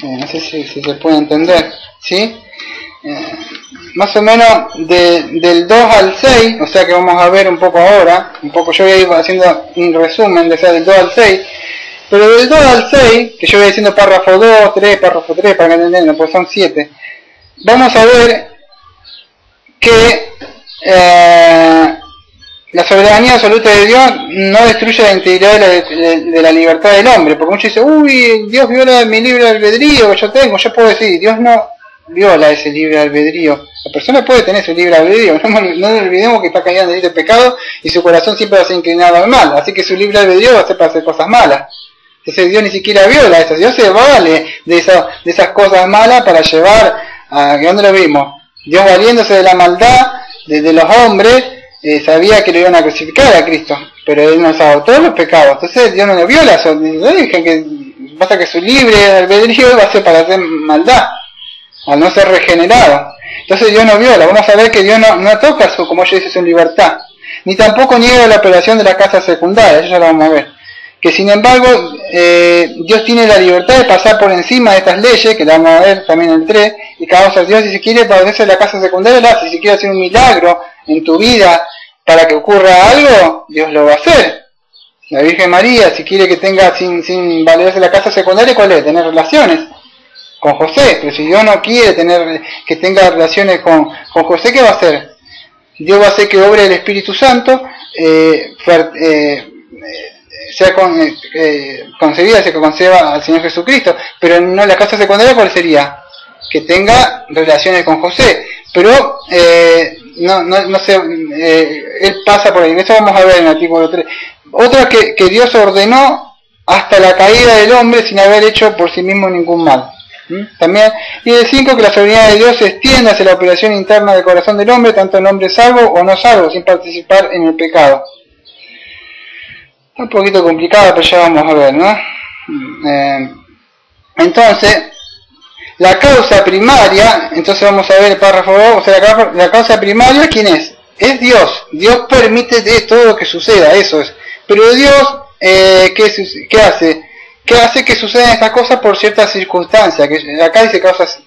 No sé si se puede entender, ¿sí? Más o menos del 2 al 6, o sea que vamos a ver un poco ahora, yo voy a ir haciendo un resumen de del 2 al 6, pero del 2 al 6, que yo voy diciendo párrafo 2, 3, párrafo 3, para que entiendan, pues son 7, vamos a ver que la soberanía absoluta de Dios no destruye la integridad de la libertad del hombre, porque muchos dicen, uy, Dios viola mi libre albedrío que yo tengo. Yo puedo decir, Dios no viola ese libre albedrío. La persona puede tener su libre albedrío, no nos olvidemos que está caída en delito de pecado y su corazón siempre va a ser inclinado al mal, así que su libre albedrío va a ser para hacer cosas malas. Entonces Dios ni siquiera viola eso, Dios se vale de esas cosas malas para llevar a, ¿dónde lo vimos? Dios valiéndose de la maldad de los hombres, sabía que lo iban a crucificar a Cristo, pero Él nos salvó todos los pecados, entonces Dios no le viola eso, no dije que pasa que su libre albedrío va a ser para hacer maldad, al no ser regenerado. Entonces Dios no viola, vamos a ver que Dios no toca como ellos dicen, su libertad, ni tampoco niega la operación de la casa secundaria, eso ya lo vamos a ver. Que sin embargo, Dios tiene la libertad de pasar por encima de estas leyes, que la vamos a ver también en el 3, y cada vez Dios, si se quiere padecer la casa secundaria, lo hace. Si quiere hacer un milagro en tu vida para que ocurra algo, Dios lo va a hacer. La Virgen María, si quiere que tenga, sin valerse la casa secundaria, ¿cuál es? Tener relaciones con José. Pero si Dios no quiere que tenga relaciones con José, ¿qué va a hacer? Dios va a hacer que obre el Espíritu Santo, sea concebida, se conceba al Señor Jesucristo, pero no la casa secundaria, ¿cuál sería? Que tenga relaciones con José, pero no sé, él pasa por ahí. Eso vamos a ver en el artículo 3. Otra que Dios ordenó hasta la caída del hombre sin haber hecho por sí mismo ningún mal. También, y el 5, que la soberanía de Dios se extiende hacia la operación interna del corazón del hombre, tanto el hombre salvo o no salvo, sin participar en el pecado. Un poquito complicado, pero ya vamos a ver, ¿no? Entonces, la causa primaria, entonces vamos a ver el párrafo 2, o sea, la causa primaria, ¿quién es? Es Dios. Dios permite todo lo que suceda, eso es. Pero Dios, ¿qué hace? ¿Qué hace que sucedan estas cosas por ciertas circunstancias? Que acá dice causas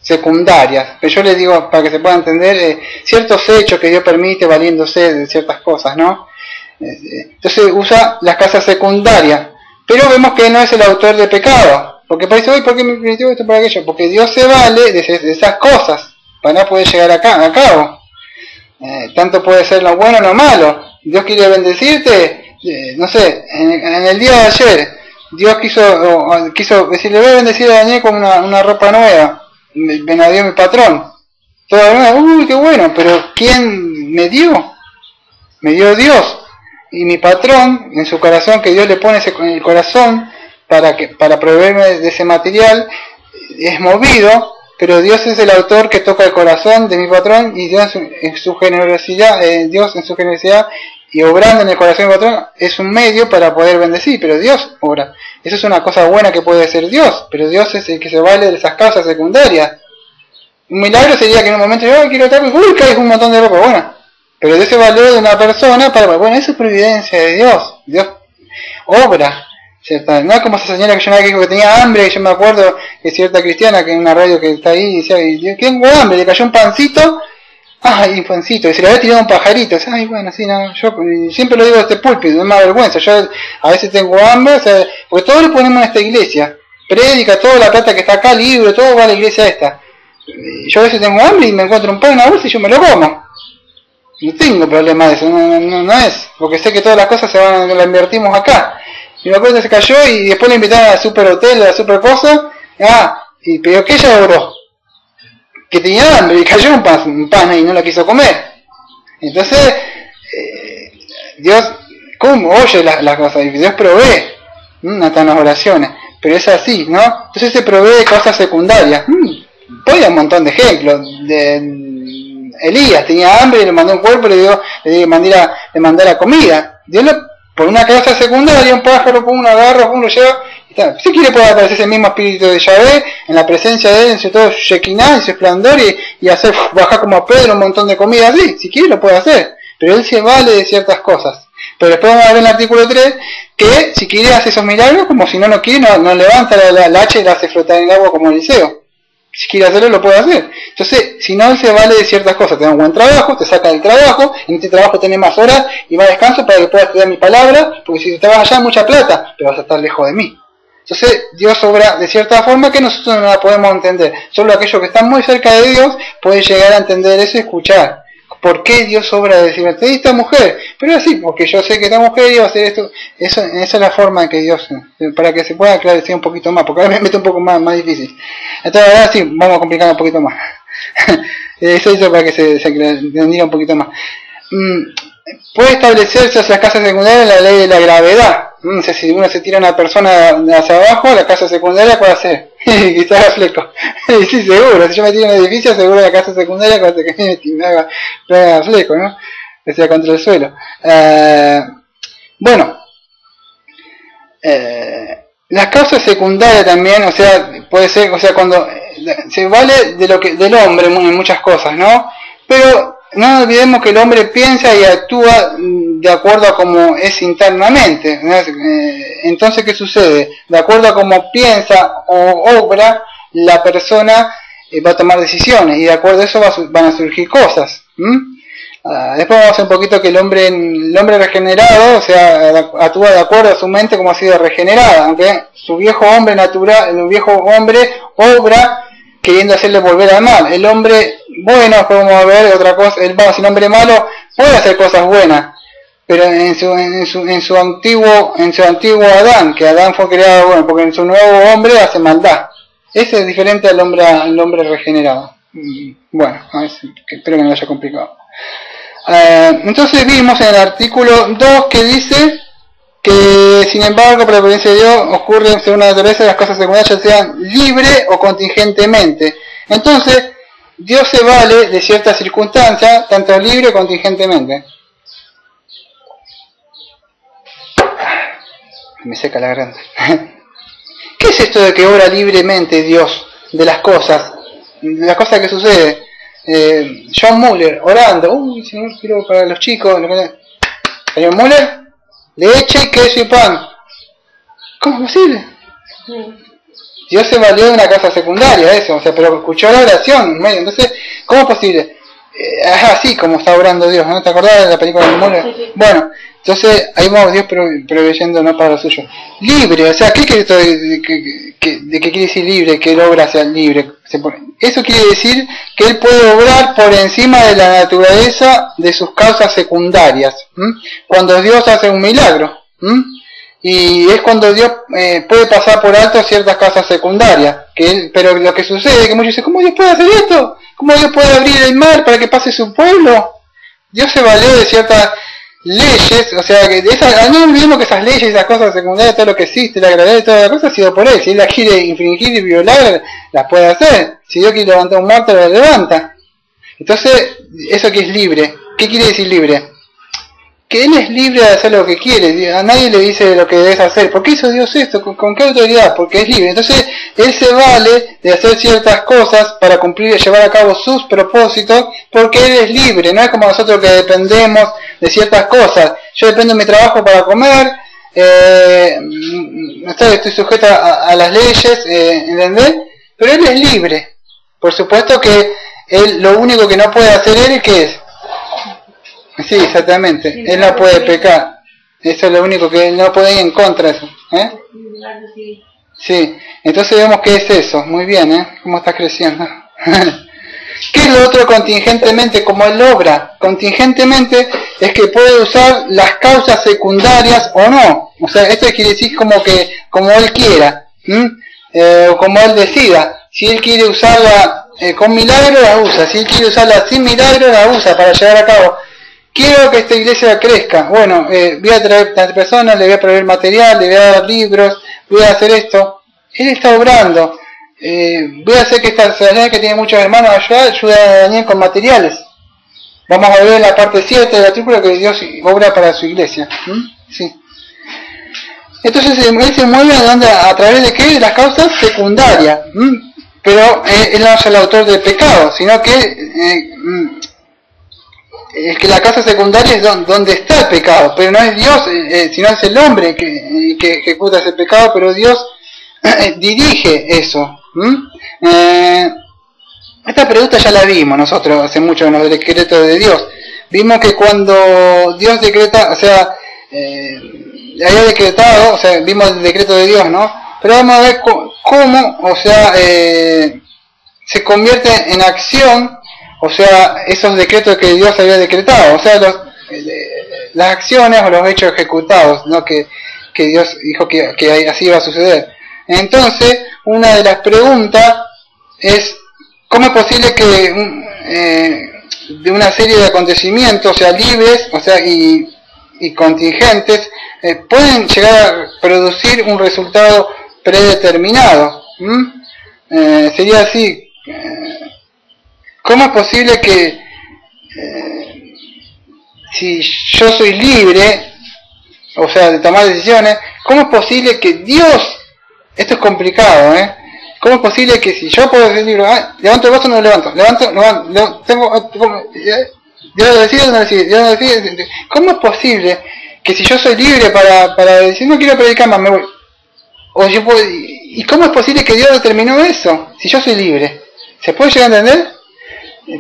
secundarias, pero yo les digo, para que se pueda entender, ciertos hechos que Dios permite valiéndose de ciertas cosas, ¿no? Entonces usa las causas secundarias, pero vemos que no es el autor de pecado, porque parece, uy, ¿por qué me permitió esto, por aquello? Porque Dios se vale de esas cosas para poder llegar a cabo. Tanto puede ser lo bueno o lo malo. Dios quiere bendecirte, no sé, en el día de ayer Dios quiso decirle, voy a bendecir a Daniel con una ropa nueva, me la dio mi patrón, todo nuevo, uy, qué bueno, pero ¿quién me dio? Me dio Dios. Y mi patrón, en su corazón, que Dios le pone en el corazón para proveerme de ese material, es movido, pero Dios es el autor que toca el corazón de mi patrón, y Dios en su generosidad, y obrando en el corazón de mi patrón, es un medio para poder bendecir, pero Dios obra. Eso es una cosa buena que puede hacer Dios, pero Dios es el que se vale de esas causas secundarias. Un milagro sería que en un momento yo quiero estar, uy, caes un montón de ropa, bueno. Pero Dios se valió de una persona para, bueno, eso es providencia de Dios. Dios obra. ¿Cierto? No es como esa señora que yo me dijo que tenía hambre, y yo me acuerdo que cierta cristiana que en una radio que está ahí decía, yo tengo hambre, le cayó un pancito, ay, un pancito, y se le había tirado un pajarito, ay, bueno, sí, no, yo siempre lo digo de este púlpito, no me avergüenza, yo a veces tengo hambre, o sea, porque todo lo ponemos en esta iglesia, prédica, toda la plata que está acá, libro, todo va a la iglesia esta. Yo a veces tengo hambre y me encuentro un pan en una bolsa y yo me lo como. No tengo problema de eso, no es, porque sé que todas las cosas las invertimos acá. Y me acuerdo que se cayó y después le invitaron al super hotel, a la super cosa, y pero que ella oró, que tenía hambre y cayó un pan y no lo quiso comer. Entonces, Dios, ¿cómo? Oye las cosas, y Dios provee, hasta en las oraciones, pero es así, ¿no? Entonces se provee de cosas secundarias. Voy a un montón de ejemplos, Elías tenía hambre y le mandó un cuerpo y le mandara comida. Dios por una causa secundaria, un pájaro, uno agarra, uno lo lleva, y tal. Si quiere puede aparecer ese mismo espíritu de Yahvé, en la presencia de él, en su todo Shekinah, en su esplendor, y hacer bajar como a Pedro un montón de comida así, si quiere lo puede hacer, pero él se vale de ciertas cosas. Pero después vamos a ver en el artículo 3, que si quiere hacer esos milagros, como si no quiere, no levanta la hacha y la hace flotar en el agua como Eliseo. Si quiere hacerlo, lo puede hacer. Entonces, si no, él se vale de ciertas cosas. Te da un buen trabajo, te saca del trabajo, en este trabajo tenés más horas y más descanso para que puedas estudiar mi palabra, porque si te vas allá, mucha plata, pero vas a estar lejos de mí. Entonces, Dios obra de cierta forma que nosotros no la podemos entender. Solo aquellos que están muy cerca de Dios pueden llegar a entender eso y escuchar. ¿Por qué Dios obra de decir, esta mujer? Pero así, porque yo sé que esta mujer iba a hacer esto. Esa es la forma en que Dios, para que se pueda aclarecer un poquito más, porque ahora me mete un poco más difícil. Entonces ahora sí, vamos a complicar un poquito más. Eso hizo para que se entendiera un poquito más. Puede establecerse hacia las casas secundarias la ley de la gravedad. O sea, si uno se tira a una persona hacia abajo, la casa secundaria puede hacer. Quizás haga fleco. Sí, seguro. Si yo me tiro en un edificio, seguro la casa secundaria puede hacer que me haga fleco, ¿no? Que sea contra el suelo. Bueno. Las causas secundarias también, o sea, puede ser, o sea, cuando se vale del hombre en muchas cosas, ¿no? Pero no olvidemos que el hombre piensa y actúa de acuerdo a cómo es internamente. Entonces, ¿qué sucede? De acuerdo a cómo piensa o obra, la persona va a tomar decisiones y de acuerdo a eso van a surgir cosas. Después vamos a ver un poquito que el hombre regenerado, o sea, actúa de acuerdo a su mente como ha sido regenerada, aunque su viejo hombre natural, el viejo hombre obra queriendo hacerle volver al mal. El hombre bueno, podemos ver otra cosa, el hombre malo puede hacer cosas buenas, pero en su antiguo Adán, que Adán fue creado bueno, porque en su nuevo hombre hace maldad. Ese es diferente al hombre regenerado. Bueno, a ver, espero que no lo haya complicado. Entonces vimos en el artículo 2 que dice que sin embargo por la providencia de Dios ocurre según la naturaleza de las cosas secundarias, ya sean libre o contingentemente. Entonces Dios se vale de ciertas circunstancias, tanto libre o contingentemente. Me seca la garganta. ¿Qué es esto de que obra libremente Dios de las cosas que suceden? John Muller orando, uy Señor, quiero para los chicos, señor Muller, leche, queso y pan. ¿Cómo es posible? Dios se valió de una casa secundaria, eso, o sea, pero escuchó la oración, entonces, ¿cómo es posible? Es así como está obrando Dios, ¿no? ¿Te acordás de la película de Muller? Sí. Bueno, entonces ahí vamos Dios proveyendo no para lo suyo. Libre, o sea, ¿qué quiere esto de qué quiere decir libre? Que Él obra sea libre. Eso quiere decir que Él puede obrar por encima de la naturaleza de sus causas secundarias. Cuando Dios hace un milagro. Y es cuando Dios puede pasar por alto ciertas causas secundarias. Pero lo que sucede es que muchos dicen, ¿cómo Dios puede hacer esto? ¿Cómo Dios puede abrir el mar para que pase su pueblo? Dios se valió de ciertas leyes, o sea, que no olvidemos que esas leyes, esas cosas secundarias, todo lo que existe, la gravedad y toda la cosa ha sido por Él. Si Él las quiere infringir y violar, las puede hacer. Si Dios quiere levantar un muerto, lo levanta. Entonces, eso que es libre, ¿qué quiere decir libre? que Él es libre de hacer lo que quiere, a nadie le dice lo que debes hacer. ¿Por qué hizo Dios esto? ¿Con qué autoridad? Porque es libre. Entonces Él se vale de hacer ciertas cosas para cumplir y llevar a cabo sus propósitos, porque Él es libre. No es como nosotros que dependemos de ciertas cosas. Yo dependo de mi trabajo para comer, estoy sujeto a las leyes, ¿entendés? Pero Él es libre. Por supuesto que Él, lo único que no puede hacer Él, ¿qué es? Sí, exactamente. Él no puede pecar. Eso es lo único que Él no puede ir en contra de eso. Sí. Entonces vemos que es eso. Muy bien, ¿Cómo estás creciendo? ¿Qué es lo otro contingentemente? Como Él obra contingentemente, es que puede usar las causas secundarias o no. O sea, esto quiere decir como Él quiera, o como Él decida. Si Él quiere usarla con milagro, la usa. Si Él quiere usarla sin milagro, la usa para llevar a cabo. Quiero que esta iglesia crezca. Bueno, voy a traer a personas, le voy a proveer material, le voy a dar libros, voy a hacer esto. Él está obrando. Voy a hacer que esta ciudad que tiene muchos hermanos ayude a Daniel con materiales. Vamos a ver en la parte 7 de la tripula que Dios obra para su iglesia. Sí. Entonces Él se mueve a través de ¿qué? De las causas secundarias. Pero Él no es el autor del pecado, sino que es que la causa secundaria es donde está el pecado, pero no es Dios, sino es el hombre que ejecuta ese pecado, pero Dios dirige eso. Esta pregunta ya la vimos nosotros hace mucho en los decretos de Dios. Vimos que cuando Dios decreta, o sea, había decretado, o sea, vimos el decreto de Dios, ¿no? Pero vamos a ver cómo, o sea, se convierte en acción, o sea, esos decretos que Dios había decretado, o sea, las acciones o los hechos ejecutados, ¿no? Que Dios dijo que así iba a suceder. Entonces, una de las preguntas es, ¿cómo es posible que de una serie de acontecimientos, o sea, libres, o sea, y contingentes, pueden llegar a producir un resultado predeterminado? Sería así. ¿Cómo es posible que si yo soy libre, o sea, de tomar decisiones, cómo es posible que Dios, esto es complicado, ¿cómo es posible que si yo puedo decir libre, levanto el brazo o no lo levanto, Dios lo decide o no lo decide, Dios no decide, ¿cómo es posible que si yo soy libre para decir no quiero predicar más, me voy? O yo puedo, ¿y cómo es posible que Dios determinó eso? Si yo soy libre, ¿se puede llegar a entender?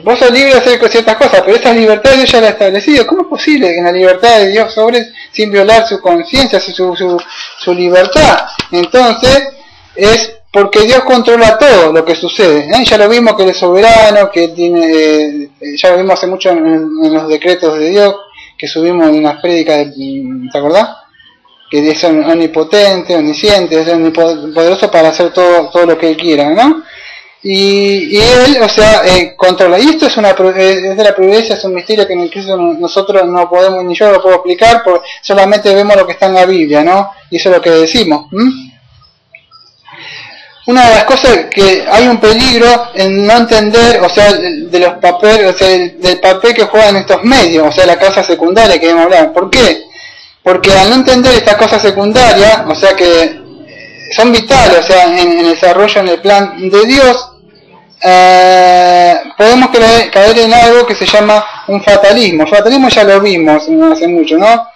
Vos sos libre de hacer ciertas cosas, pero esa libertad Dios ya la ha establecido. ¿Cómo es posible que en la libertad de Dios sobre sin violar su conciencia, su libertad? Entonces, es porque Dios controla todo lo que sucede. Ya lo vimos que Él es soberano, que tiene, ya lo vimos hace mucho en los decretos de Dios, que subimos en unas prédicas, ¿te acordás? Que es omnipotente, omnisciente, es omnipoderoso para hacer todo lo que Él quiera, ¿no? Y Él, o sea, controla. Y esto es de la providencia, es un misterio que incluso nosotros no podemos, ni yo lo puedo explicar, porque solamente vemos lo que está en la Biblia, ¿no? Y eso es lo que decimos. Una de las cosas que hay un peligro en no entender, o sea, de los papeles, o sea, del papel que juegan estos medios, o sea, la causa secundaria que debemos hablar. ¿Por qué? Porque al no entender estas cosas secundarias, o sea, que son vitales, o sea, en el desarrollo, en el plan de Dios, podemos caer en algo que se llama un fatalismo. El fatalismo ya lo vimos hace mucho, ¿no?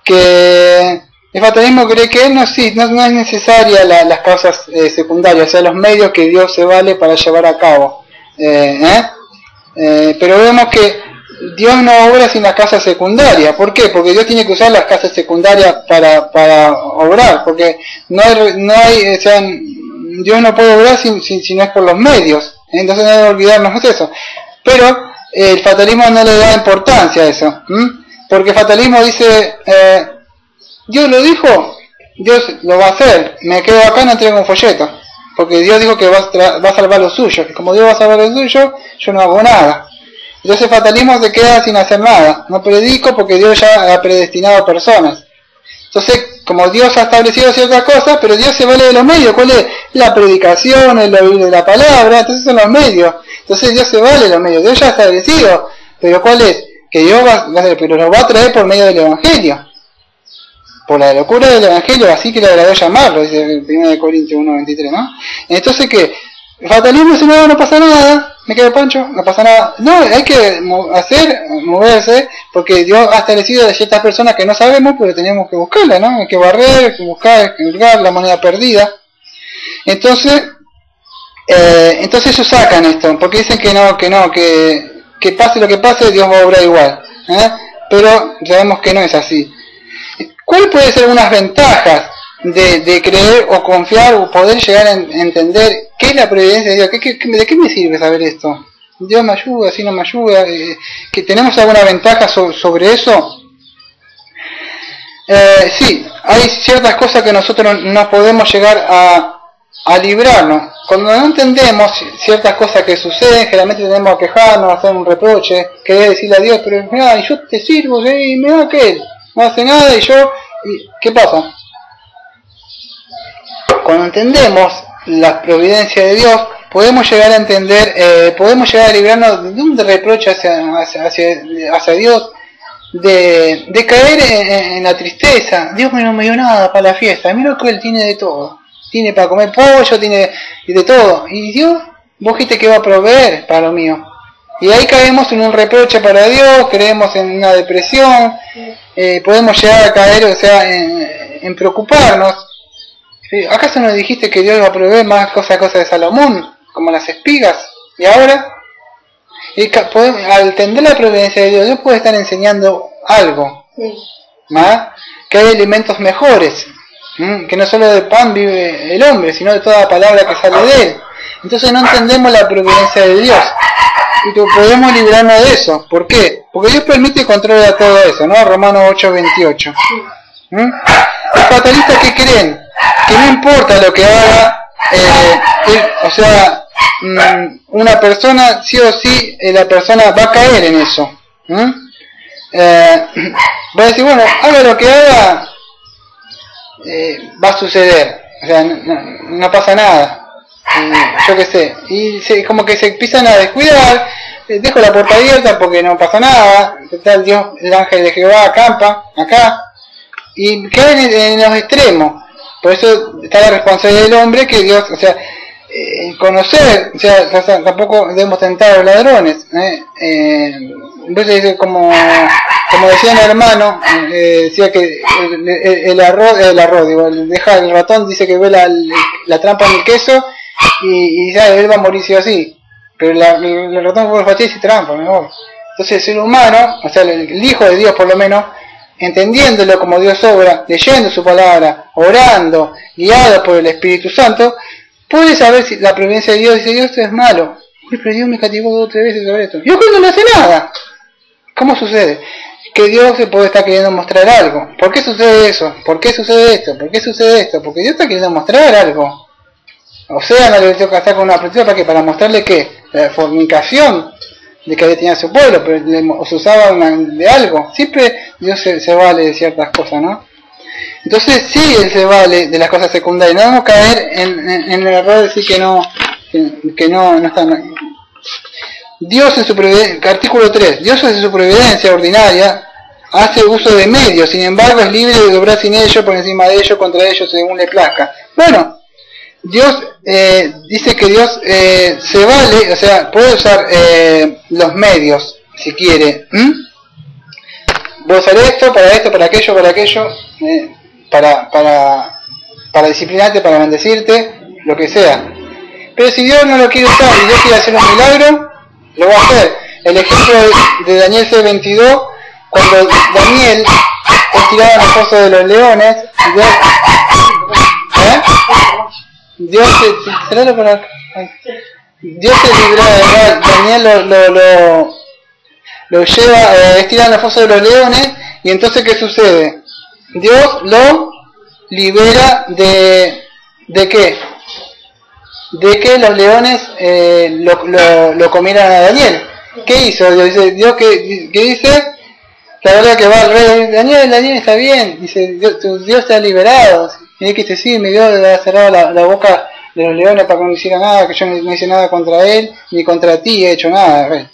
Que el fatalismo cree que no es necesaria las causas secundarias, o sea, los medios que Dios se vale para llevar a cabo. Pero vemos que Dios no obra sin las causas secundarias. ¿Por qué? Porque Dios tiene que usar las causas secundarias para obrar, porque no hay, o sea, Dios no puede obrar si no es por los medios. Entonces no debemos olvidarnos de eso. Pero el fatalismo no le da importancia a eso, porque el fatalismo dice, Dios lo dijo, Dios lo va a hacer, me quedo acá, no entrego un folleto, porque Dios dijo que va a salvar lo suyo, y como Dios va a salvar lo suyo, yo no hago nada. Entonces el fatalismo se queda sin hacer nada, no predico porque Dios ya ha predestinado personas. Entonces, como Dios ha establecido ciertas cosas, pero Dios se vale de los medios. ¿Cuál es? La predicación, el oír de la palabra, entonces son los medios. Entonces Dios se vale de los medios, Dios ya ha establecido, pero ¿cuál es? que Dios va a hacer, pero lo va a traer por medio del Evangelio. Por la locura del Evangelio, así que le agradó llamarlo, dice el 1 Corintios 1:23, ¿no? Entonces, ¿qué? Fatalismo, si no pasa nada, me queda Pancho, no pasa nada. No, hay que moverse, porque Dios ha establecido de ciertas personas que no sabemos, pero tenemos que buscarla, ¿no? Hay que barrer, hay que buscar, hay que hurgar la moneda perdida. Entonces ellos sacan esto, porque dicen que pase lo que pase, Dios va a obrar igual, ¿eh? Pero sabemos que no es así. ¿Cuál puede ser unas ventajas de creer o confiar o poder llegar a entender qué es la providencia de Dios? ¿De qué me sirve saber esto? ¿Dios me ayuda? ¿Si no me ayuda? ¿Que tenemos alguna ventaja sobre eso? Sí, hay ciertas cosas que nosotros no podemos llegar a librarnos. Cuando no entendemos ciertas cosas que suceden, generalmente tenemos a quejarnos, a hacer un reproche, querer decirle a Dios, pero mira, yo te sirvo, y me da que él no hace nada y ¿qué pasa? Cuando entendemos la providencia de Dios, podemos llegar a entender, podemos llegar a librarnos de un reproche hacia Dios, de caer en la tristeza. Dios no me dio nada para la fiesta, mira que Él tiene de todo. Tiene para comer pollo, tiene de todo. Y Dios, vos dijiste que va a proveer para lo mío. Y ahí caemos en un reproche para Dios, creemos en una depresión, podemos llegar a caer, o sea, en preocuparnos. ¿Acaso nos dijiste que Dios va a proveer más cosas de Salomón, como las espigas? ¿Y ahora? Al entender la providencia de Dios puede estar enseñando algo, ¿más? Que hay alimentos mejores, que no solo de pan vive el hombre, sino de toda palabra que sale de él. Entonces no entendemos la providencia de Dios y que podemos librarnos de eso. ¿Por qué? Porque Dios permite y controla todo eso, ¿no? Romanos 8:28. Los fatalistas, ¿qué creen? Que no importa lo que haga, o sea, una persona, sí o sí, la persona va a caer en eso. Va a decir, bueno, haga lo que haga, va a suceder, o sea, no pasa nada, yo qué sé, y como que se empiezan a descuidar, dejo la puerta abierta porque no pasa nada, tal Dios, el ángel de Jehová acampa acá, y caen en los extremos. Por eso está la responsabilidad del hombre, que Dios, o sea, conocer, o sea, tampoco debemos tentar a los ladrones, entonces como decía mi hermano, decía que deja el ratón, dice que ve la trampa en el queso y ya él va a morir sí o sí, pero el ratón fue el y trampa, mejor. Entonces el ser humano, o sea el Hijo de Dios por lo menos, entendiéndolo como Dios obra, leyendo su palabra, orando, guiado por el Espíritu Santo, puede saber si la providencia de Dios dice, Dios esto es malo. Uy, pero Dios me castigó 2 o 3 veces sobre esto. Dios no le hace nada. ¿Cómo sucede? Que Dios se puede estar queriendo mostrar algo. ¿Por qué sucede eso? ¿Por qué sucede esto? ¿Por qué sucede esto? Porque Dios está queriendo mostrar algo. O sea, no le tengo que casar con una prostituta para mostrarle que la fornicación de que tenía su pueblo, pero se usaba de algo. Siempre Dios se vale de ciertas cosas, ¿no? Entonces sí, Él se vale de las cosas secundarias. No debemos caer en el error de decir que no está. Dios en su providencia, artículo 3, Dios en su providencia ordinaria hace uso de medios, sin embargo es libre de obrar sin ellos, por encima de ellos, contra ellos, según le plazca. Bueno, Dios dice que Dios se vale, o sea, puede usar los medios, si quiere. Voy a usar esto, para aquello, para disciplinarte, para bendecirte, lo que sea. Pero si Dios no lo quiere usar y Dios quiere hacer un milagro, lo va a hacer. El ejemplo de Daniel 6:22, cuando Daniel es tirado en el foso de los leones, Dios se libra, Daniel lo lleva, es tirado en el foso de los leones, y entonces ¿qué sucede? Dios lo libera de ¿qué? De que los leones lo comieran a Daniel. ¿Qué hizo? Dios que dice, la verdad que va al rey, Daniel está bien, dice, tu Dios te ha liberado. Y él que dice, sí, mi Dios le ha cerrado la boca de los leones para que no hiciera nada, que yo no hice nada contra él, ni contra ti he hecho nada, rey.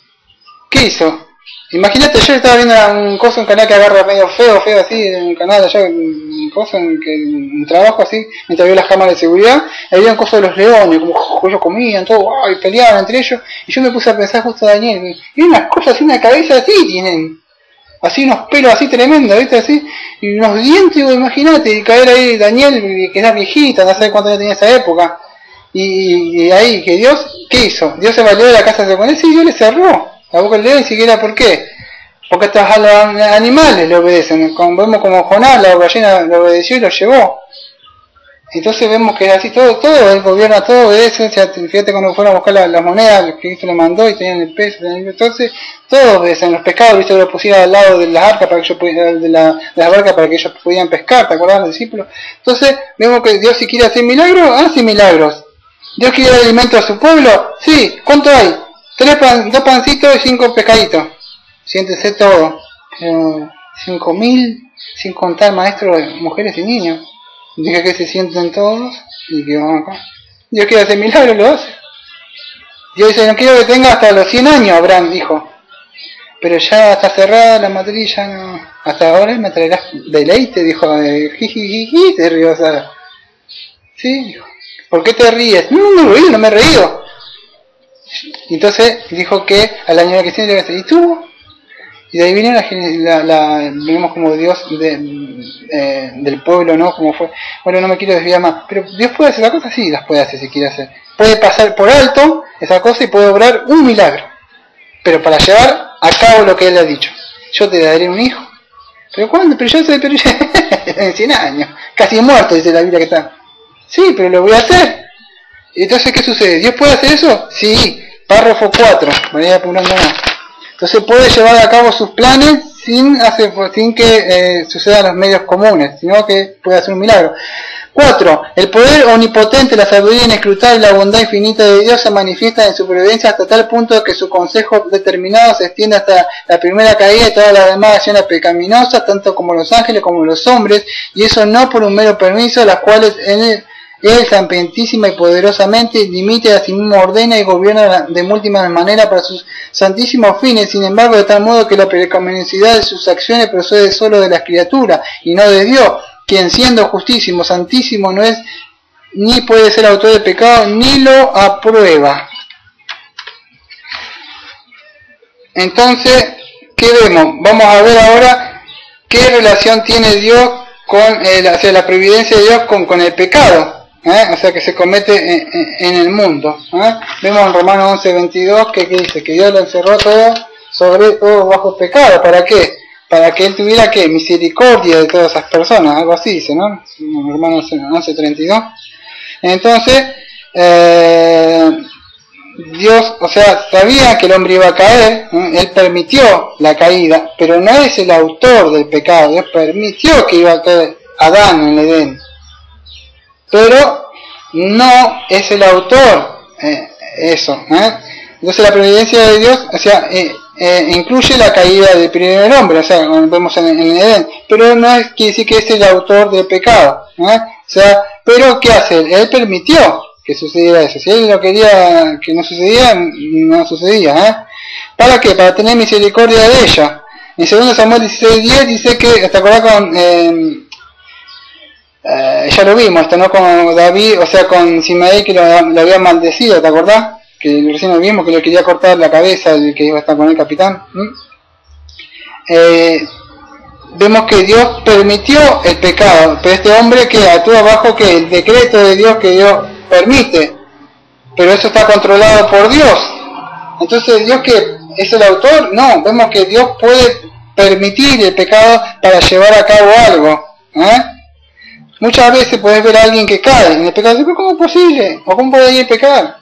¿Qué hizo? Imagínate, yo estaba viendo un canal que agarra medio feo así, un canal allá, un trabajo así, mientras vio las cámaras de seguridad, había un coso de los leones, como ellos comían, todo, y peleaban entre ellos, y yo me puse a pensar justo a Daniel, y unas cosas así, una cabeza así tienen, así unos pelos así tremendos, ¿viste? Así, y unos dientes, imagínate, y caer ahí Daniel, que era viejita, no sé cuánto años tenía en esa época, y ahí, que Dios, ¿qué hizo? Dios se valió de la casa de Jacob, y Dios le cerró la boca del león, ni siquiera ¿por qué? Porque hasta los animales le obedecen. Vemos como Jonás, la ballena lo obedeció y lo llevó. Entonces vemos que así todo el gobierno, todo obedece. O sea, fíjate cuando fueron a buscar las monedas que Cristo le mandó y tenían el peso. Entonces todos obedecen. Los pescados, viste, lo pusieron al lado de las arcas para que ellos pudieran, de las barcas para que ellos pudieran pescar. ¿Te acordás, los discípulos? Entonces vemos que Dios, si quiere hacer milagros, hace milagros. Dios quiere dar alimento a su pueblo. Sí, ¿cuánto hay? 2 pancitos y 5 pescaditos. Siéntese todo. 5.000, sin contar maestros, mujeres y niños. Diga que se sienten todos y que van acá. Dios quiere hacer milagros, lo hace. Dios dice, no quiero que tenga hasta los 100 años, Abraham dijo. Pero ya está cerrada la matriz, no. Hasta ahora me traerás deleite, dijo. Jijijiji, te río, Sara. Sí, dijo. ¿Por qué te ríes? No me he reído. Entonces dijo que al año que sigue debe ser. ¿Y tú? Y de ahí viene vemos como Dios del pueblo, ¿no? Como fue. Bueno, no me quiero desviar más. Pero Dios puede hacer las cosas, sí, las puede hacer si quiere hacer. Puede pasar por alto esa cosa y puede obrar un milagro. Pero para llevar a cabo lo que Él ha dicho. Yo te daré un hijo. ¿Pero cuándo? Pero yo soy en 100 años. Casi muerto, dice la Biblia que está. Sí, pero lo voy a hacer. Entonces, ¿qué sucede? ¿Dios puede hacer eso? Sí. Párrafo 4. Voy a ir apurando más. Entonces puede llevar a cabo sus planes sin que sucedan los medios comunes, sino que puede hacer un milagro. 4. El poder omnipotente, la sabiduría inescrutable y la bondad infinita de Dios se manifiesta en su providencia hasta tal punto que su consejo determinado se extiende hasta la primera caída y todas las demás acciones pecaminosas, tanto como los ángeles como los hombres, y eso no por un mero permiso, las cuales Él sapientísima y poderosamente limita y a sí mismo ordena y gobierna de múltiples maneras para sus santísimos fines, sin embargo de tal modo que la pecaminosidad de sus acciones procede solo de las criaturas y no de Dios, quien siendo justísimo, santísimo no es ni puede ser autor de pecado ni lo aprueba. Entonces, ¿qué vemos? Vamos a ver ahora qué relación tiene Dios con la providencia de Dios con el pecado. O sea que se comete en el mundo. Vemos en Romanos 11:22 que dice que Dios lo encerró todo bajo pecado. ¿Para qué? Para que Él tuviera ¿qué? Misericordia de todas esas personas, algo así dice, ¿no? Romanos 11:32. Entonces Dios, o sea, sabía que el hombre iba a caer, Él permitió la caída, pero no es el autor del pecado. Dios permitió que iba a caer Adán en Edén, pero no es el autor eso. Entonces la providencia de Dios, o sea, incluye la caída del primer hombre, o sea, como vemos en Edén, pero no quiere decir que es el autor del pecado. O sea, pero ¿qué hace Él? Él permitió que sucediera eso. Si Él no quería que no sucedía, no sucedía. ¿Para qué? Para tener misericordia de ella. En 2 Samuel 16:10 dice que, ¿te acordás con... ya lo vimos esto, ¿no? Con David, o sea, con Simeí que lo había maldecido, ¿te acordás? Que recién lo vimos, que le quería cortar la cabeza el que iba a estar con el capitán. Vemos que Dios permitió el pecado, pero este hombre que actúa bajo que el decreto de Dios que Dios permite, pero eso está controlado por Dios. Entonces, ¿Dios que es el autor? No, vemos que Dios puede permitir el pecado para llevar a cabo algo. Muchas veces puedes ver a alguien que cae en el pecado, pero ¿cómo es posible? ¿O cómo puede ir pecar?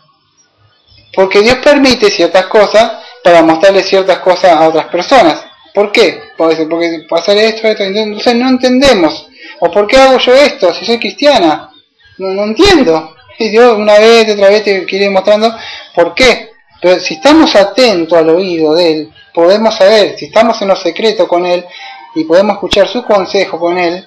Porque Dios permite ciertas cosas para mostrarle ciertas cosas a otras personas. ¿Por qué? Porque pasar esto, entonces no entendemos. ¿O por qué hago yo esto si soy cristiana? No entiendo. Y Dios una vez, otra vez te quiere ir mostrando por qué. Pero si estamos atentos al oído de Él, podemos saber, si estamos en lo secreto con Él y podemos escuchar su consejo con Él.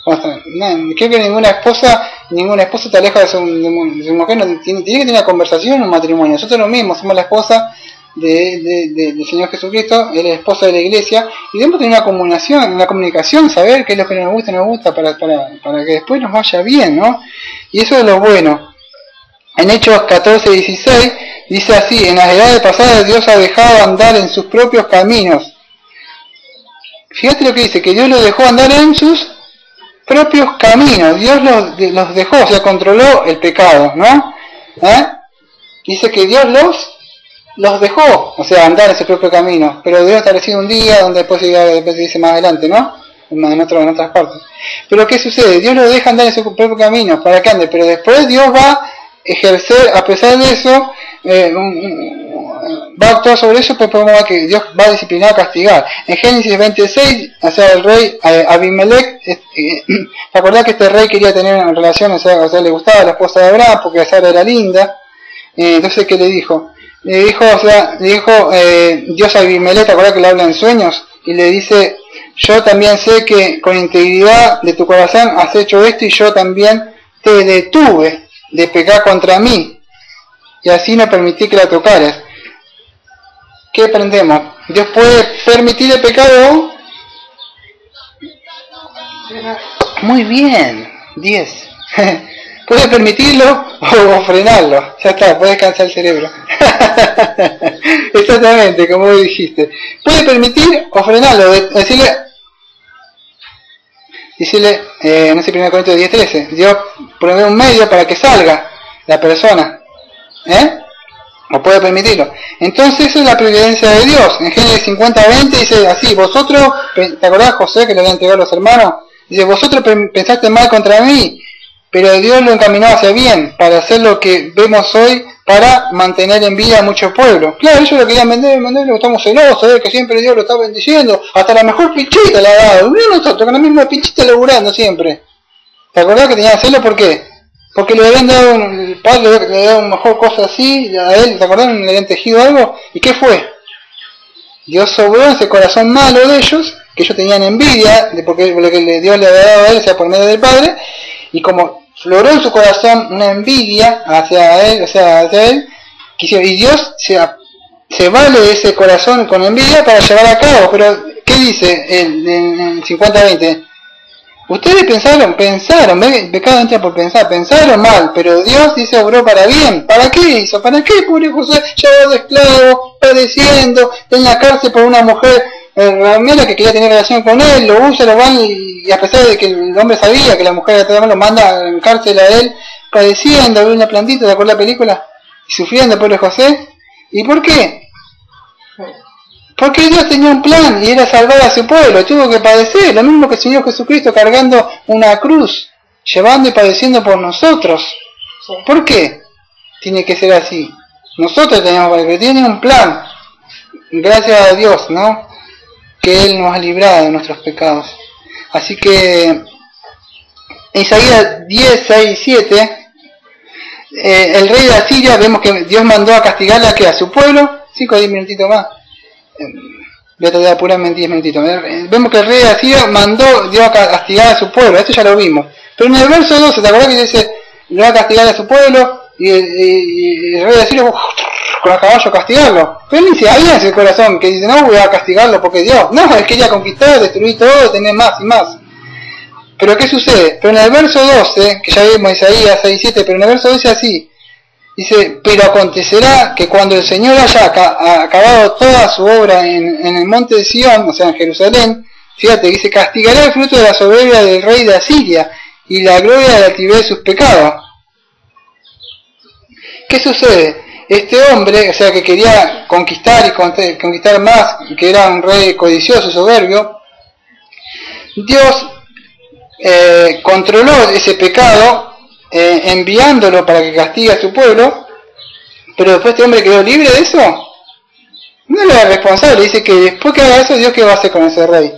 Creo que ninguna esposa te aleja de su mujer, tiene que tener una conversación en un matrimonio. Nosotros lo mismo, somos la esposa del Señor Jesucristo, Él es esposo de la iglesia, y debemos tener una comunicación, saber qué es lo que nos gusta, para que después nos vaya bien, ¿no? Y eso es lo bueno. En Hechos 14:16 dice así: en las edades pasadas Dios ha dejado andar en sus propios caminos. Fíjate lo que dice, que Dios los dejó andar en sus propios caminos. Dios los dejó, o sea, controló el pecado, ¿no? Dice que Dios los dejó, o sea, andar en su propio camino, pero Dios estableció un día donde después se dice más adelante, ¿no? En otras partes. Pero ¿qué sucede? Dios los deja andar en su propio camino para que ande, pero después Dios va a ejercer, a pesar de eso, va a actuar sobre eso, pero podemos ver que Dios va a disciplinar, a castigar. En Génesis 26, o sea, el rey Abimelech, ¿te acordás que este rey quería tener una relación, o sea, le gustaba la esposa de Abraham porque Sara era linda? Entonces, ¿qué le dijo? Le dijo Dios a Abimelech, ¿te acordás que le habla en sueños? Y le dice: yo también sé que con integridad de tu corazón has hecho esto, y yo también te detuve de pecar contra mí, y así no permití que la tocaras. ¿Qué aprendemos? ¿Dios puede permitir el pecado? Muy bien, 10. ¿Puede permitirlo o frenarlo? Ya está, puede descansar el cerebro. Exactamente, como vos dijiste. Puede permitir o frenarlo, decirle, no sé, 1 Corintios 10:13, Dios provee un medio para que salga la persona, o puede permitirlo. Entonces eso es la providencia de Dios. En Génesis 50:20 dice así: vosotros, ¿te acordás José que le había entregado a los hermanos? Dice: vosotros pensaste mal contra mí, pero Dios lo encaminó hacia bien, para hacer lo que vemos hoy, para mantener en vida a muchos pueblos. Claro, ellos lo querían vender, estamos celosos, que siempre Dios lo está bendiciendo, hasta la mejor pinchita le ha dado. Mira nosotros con la misma pinchita laburando siempre. ¿Te acordás que tenían celo? ¿Por qué? Porque le habían dado, el padre le había dado mejor cosa así, a él, ¿te acordás? Le habían tejido algo, ¿y qué fue? Dios sobró ese corazón malo de ellos, que ellos tenían envidia, porque lo que Dios le había dado a él, o sea, por medio del Padre, y como floró en su corazón una envidia hacia él, y Dios se vale de ese corazón con envidia para llevar a cabo. Pero ¿qué dice en 50:20? Ustedes pensaron, pecado entra por pensar, pensaron mal, pero Dios dice obró para bien. ¿Para qué hizo? ¿Para qué pobre José llevado de esclavo, padeciendo, está en la cárcel por una mujer ramera que quería tener relación con él? Lo usa, lo van, y a pesar de que el hombre sabía que la mujer lo manda en cárcel a él, padeciendo, abrió una plantita, ¿te acuerdas la película? Y sufriendo, pobre José. ¿Y por qué? Porque Dios tenía un plan y era salvar a su pueblo, tuvo que padecer, lo mismo que el Señor Jesucristo cargando una cruz, llevando y padeciendo por nosotros. Sí. ¿Por qué tiene que ser así? Nosotros tenemos que tiene un plan, gracias a Dios, ¿no? Que Él nos ha librado de nuestros pecados. Así que Isaías 10:6-7, el rey de Asiria, vemos que Dios mandó a castigarle a su pueblo. 5 o 10 minutitos más. Voy a tratar de apurarme en 10 minutitos. Vemos que el rey de Asiria dio a castigar a su pueblo. Esto ya lo vimos. Pero en el verso 12, ¿te acordás que dice: le va a castigar a su pueblo? Y el rey de Asiria con el caballo a castigarlo. Pero él dice, ahí es el corazón que dice: no voy a castigarlo porque Dios. No, él quería conquistar, destruir todo, tener más y más. Pero ¿qué sucede? Pero en el verso 12, que ya vimos Isaías 6:7, pero en el verso 12 así. Dice: pero acontecerá que cuando el Señor haya acabado toda su obra en el monte de Sion, o sea en Jerusalén, fíjate, dice: castigará el fruto de la soberbia del rey de Asiria y la gloria de la altivez de sus pecados. ¿Qué sucede? Este hombre, o sea que quería conquistar y conquistar más, que era un rey codicioso y soberbio, Dios controló ese pecado, enviándolo para que castigue a su pueblo. Pero después este hombre quedó libre de eso. No era responsable. Dice que después que haga eso, Dios, ¿qué va a hacer con ese rey?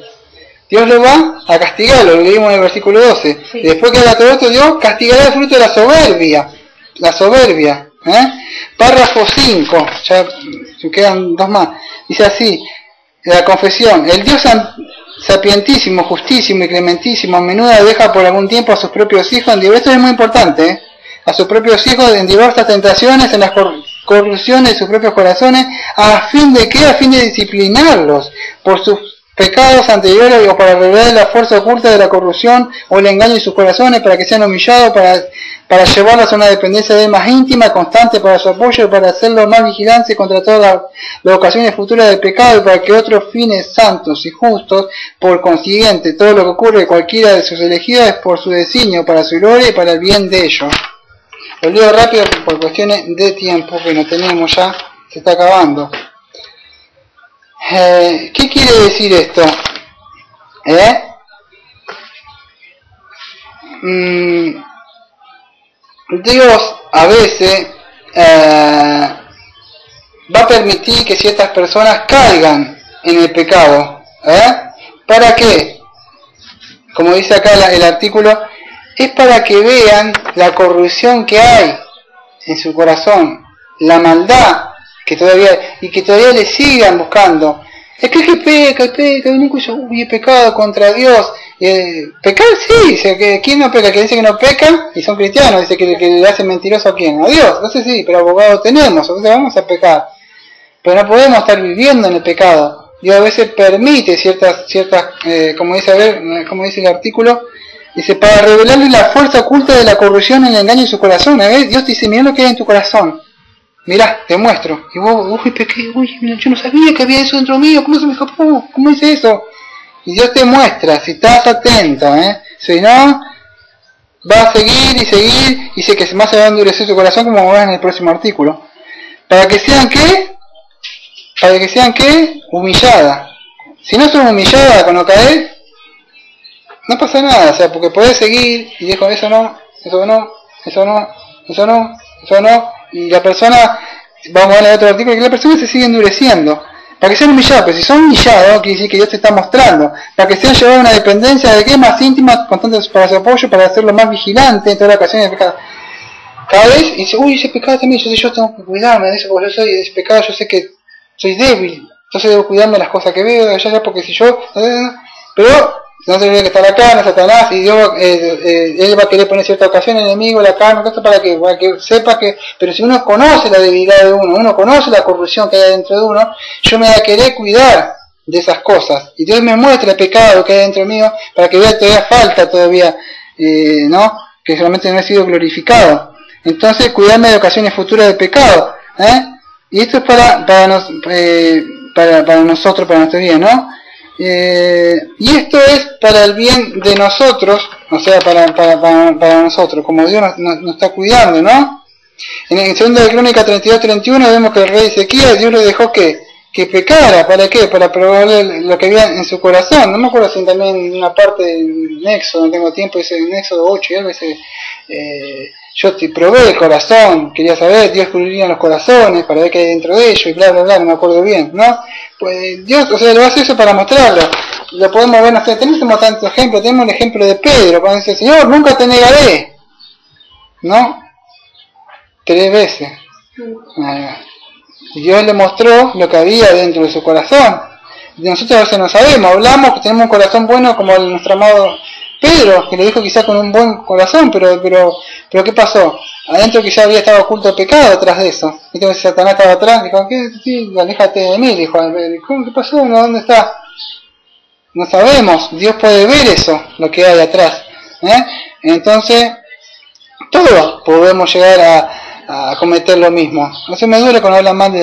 Dios lo va a castigar, lo leímos en el versículo 12. Sí. Y después que haga todo esto, Dios castigará el fruto de la soberbia. La soberbia. Párrafo 5, ya quedan 2 más. Dice así, la confesión: el Dios sapientísimo, justísimo y clementísimo a menudo deja por algún tiempo a sus propios hijos en diversas, esto es muy importante, a sus propios hijos en diversas tentaciones en las corrupción de sus propios corazones, ¿a fin de qué? A fin de disciplinarlos por sus pecados anteriores o para revelar la fuerza oculta de la corrupción o el engaño de sus corazones, para que sean humillados, para llevarlos a una dependencia de él más íntima, constante para su apoyo, para hacerlo más vigilante contra todas las ocasiones futuras del pecado, y para que otros fines santos y justos. Por consiguiente, todo lo que ocurre en cualquiera de sus elegidos es por su designio, para su gloria y para el bien de ellos. Lo leo rápido por cuestiones de tiempo, que no tenemos ya, se está acabando. ¿Qué quiere decir esto? Dios a veces va a permitir que ciertas personas caigan en el pecado. ¿Para qué? Como dice acá el artículo, es para que vean la corrupción que hay en su corazón, la maldad que todavía le sigan buscando. Es que peca, uy, he pecado contra Dios. Pecar sí, dice que ¿quién no peca? Que dice que no peca y son cristianos, dice que le hacen mentiroso a quién, a Dios. No sé sí, pero abogado tenemos, entonces vamos a pecar. Pero no podemos estar viviendo en el pecado. Dios a veces permite ciertas como dice el artículo, dice, para revelarle la fuerza oculta de la corrupción y el engaño en su corazón. Dios dice, mira lo que hay en tu corazón. Mirá, te muestro. Y vos, pequé, yo no sabía que había eso dentro mío, ¿cómo se me escapó? ¿Cómo hice eso? Y Dios te muestra, si estás atento, si no, va a seguir, y dice que más se va a endurecer tu corazón, como verás en el próximo artículo. Para que sean, ¿qué? Para que sean, ¿qué? Humilladas. Si no son humilladas cuando caes, no pasa nada, o sea, porque podés seguir, y dijo, eso no, y la persona, vamos a ver el otro artículo, que la persona se sigue endureciendo. Para que sean humillados, pero si son humillados, quiere decir que Dios te está mostrando. Para que sean llevados a una dependencia de qué más íntima, constante para su apoyo, para hacerlo más vigilante en todas las ocasiones de pecado. Cada vez, y dice, ese pecado también, yo tengo que cuidarme de eso, porque yo soy de ese pecado, yo sé que soy débil, entonces debo cuidarme de las cosas que veo, ya, porque si yo, pero no se olvide que está la carne, Satanás, y Dios, él va a querer poner cierta ocasión enemigo, la carne, esto para que sepa que, pero si uno conoce la debilidad de uno conoce la corrupción que hay dentro de uno, yo me voy a querer cuidar de esas cosas, y Dios me muestra el pecado que hay dentro mío, para que vea que todavía falta todavía, que solamente no he sido glorificado. Entonces, cuidarme de ocasiones futuras de pecado, y esto es para nosotros, para nuestro bien, ¿no? Y esto es para el bien de nosotros, o sea, para nosotros, como Dios nos está cuidando, ¿no? En el 2 de Crónica 32-31 vemos que el rey Ezequías, Dios le dejó que pecara. ¿Para qué? Para probarle lo que había en su corazón. No me acuerdo si también en una parte del Éxodo, no tengo tiempo, dice en Éxodo 8 y algo, dice, yo te probé el corazón, quería saber, Dios escudriña los corazones para ver qué hay dentro de ellos, y bla, bla, bla, no me acuerdo bien, ¿no? Pues Dios, o sea, lo hace eso para mostrarlo. Lo podemos ver, no sé, tenemos tantos ejemplos, tenemos el ejemplo de Pedro, cuando dice, Señor, nunca te negaré, ¿no? 3 veces. Y Dios le mostró lo que había dentro de su corazón. Nosotros a veces no sabemos, hablamos que tenemos un corazón bueno como el nuestro amado Pedro, que lo dijo quizás con un buen corazón, pero ¿qué pasó? Adentro quizás había estado oculto el pecado detrás de eso. Entonces Satanás estaba atrás, dijo, ¿qué? Sí, aléjate de mí, dijo, ¿qué pasó? ¿Dónde está? No sabemos, Dios puede ver eso, lo que hay atrás. Entonces, todos podemos llegar a cometer lo mismo. No se me duele cuando hablan mal del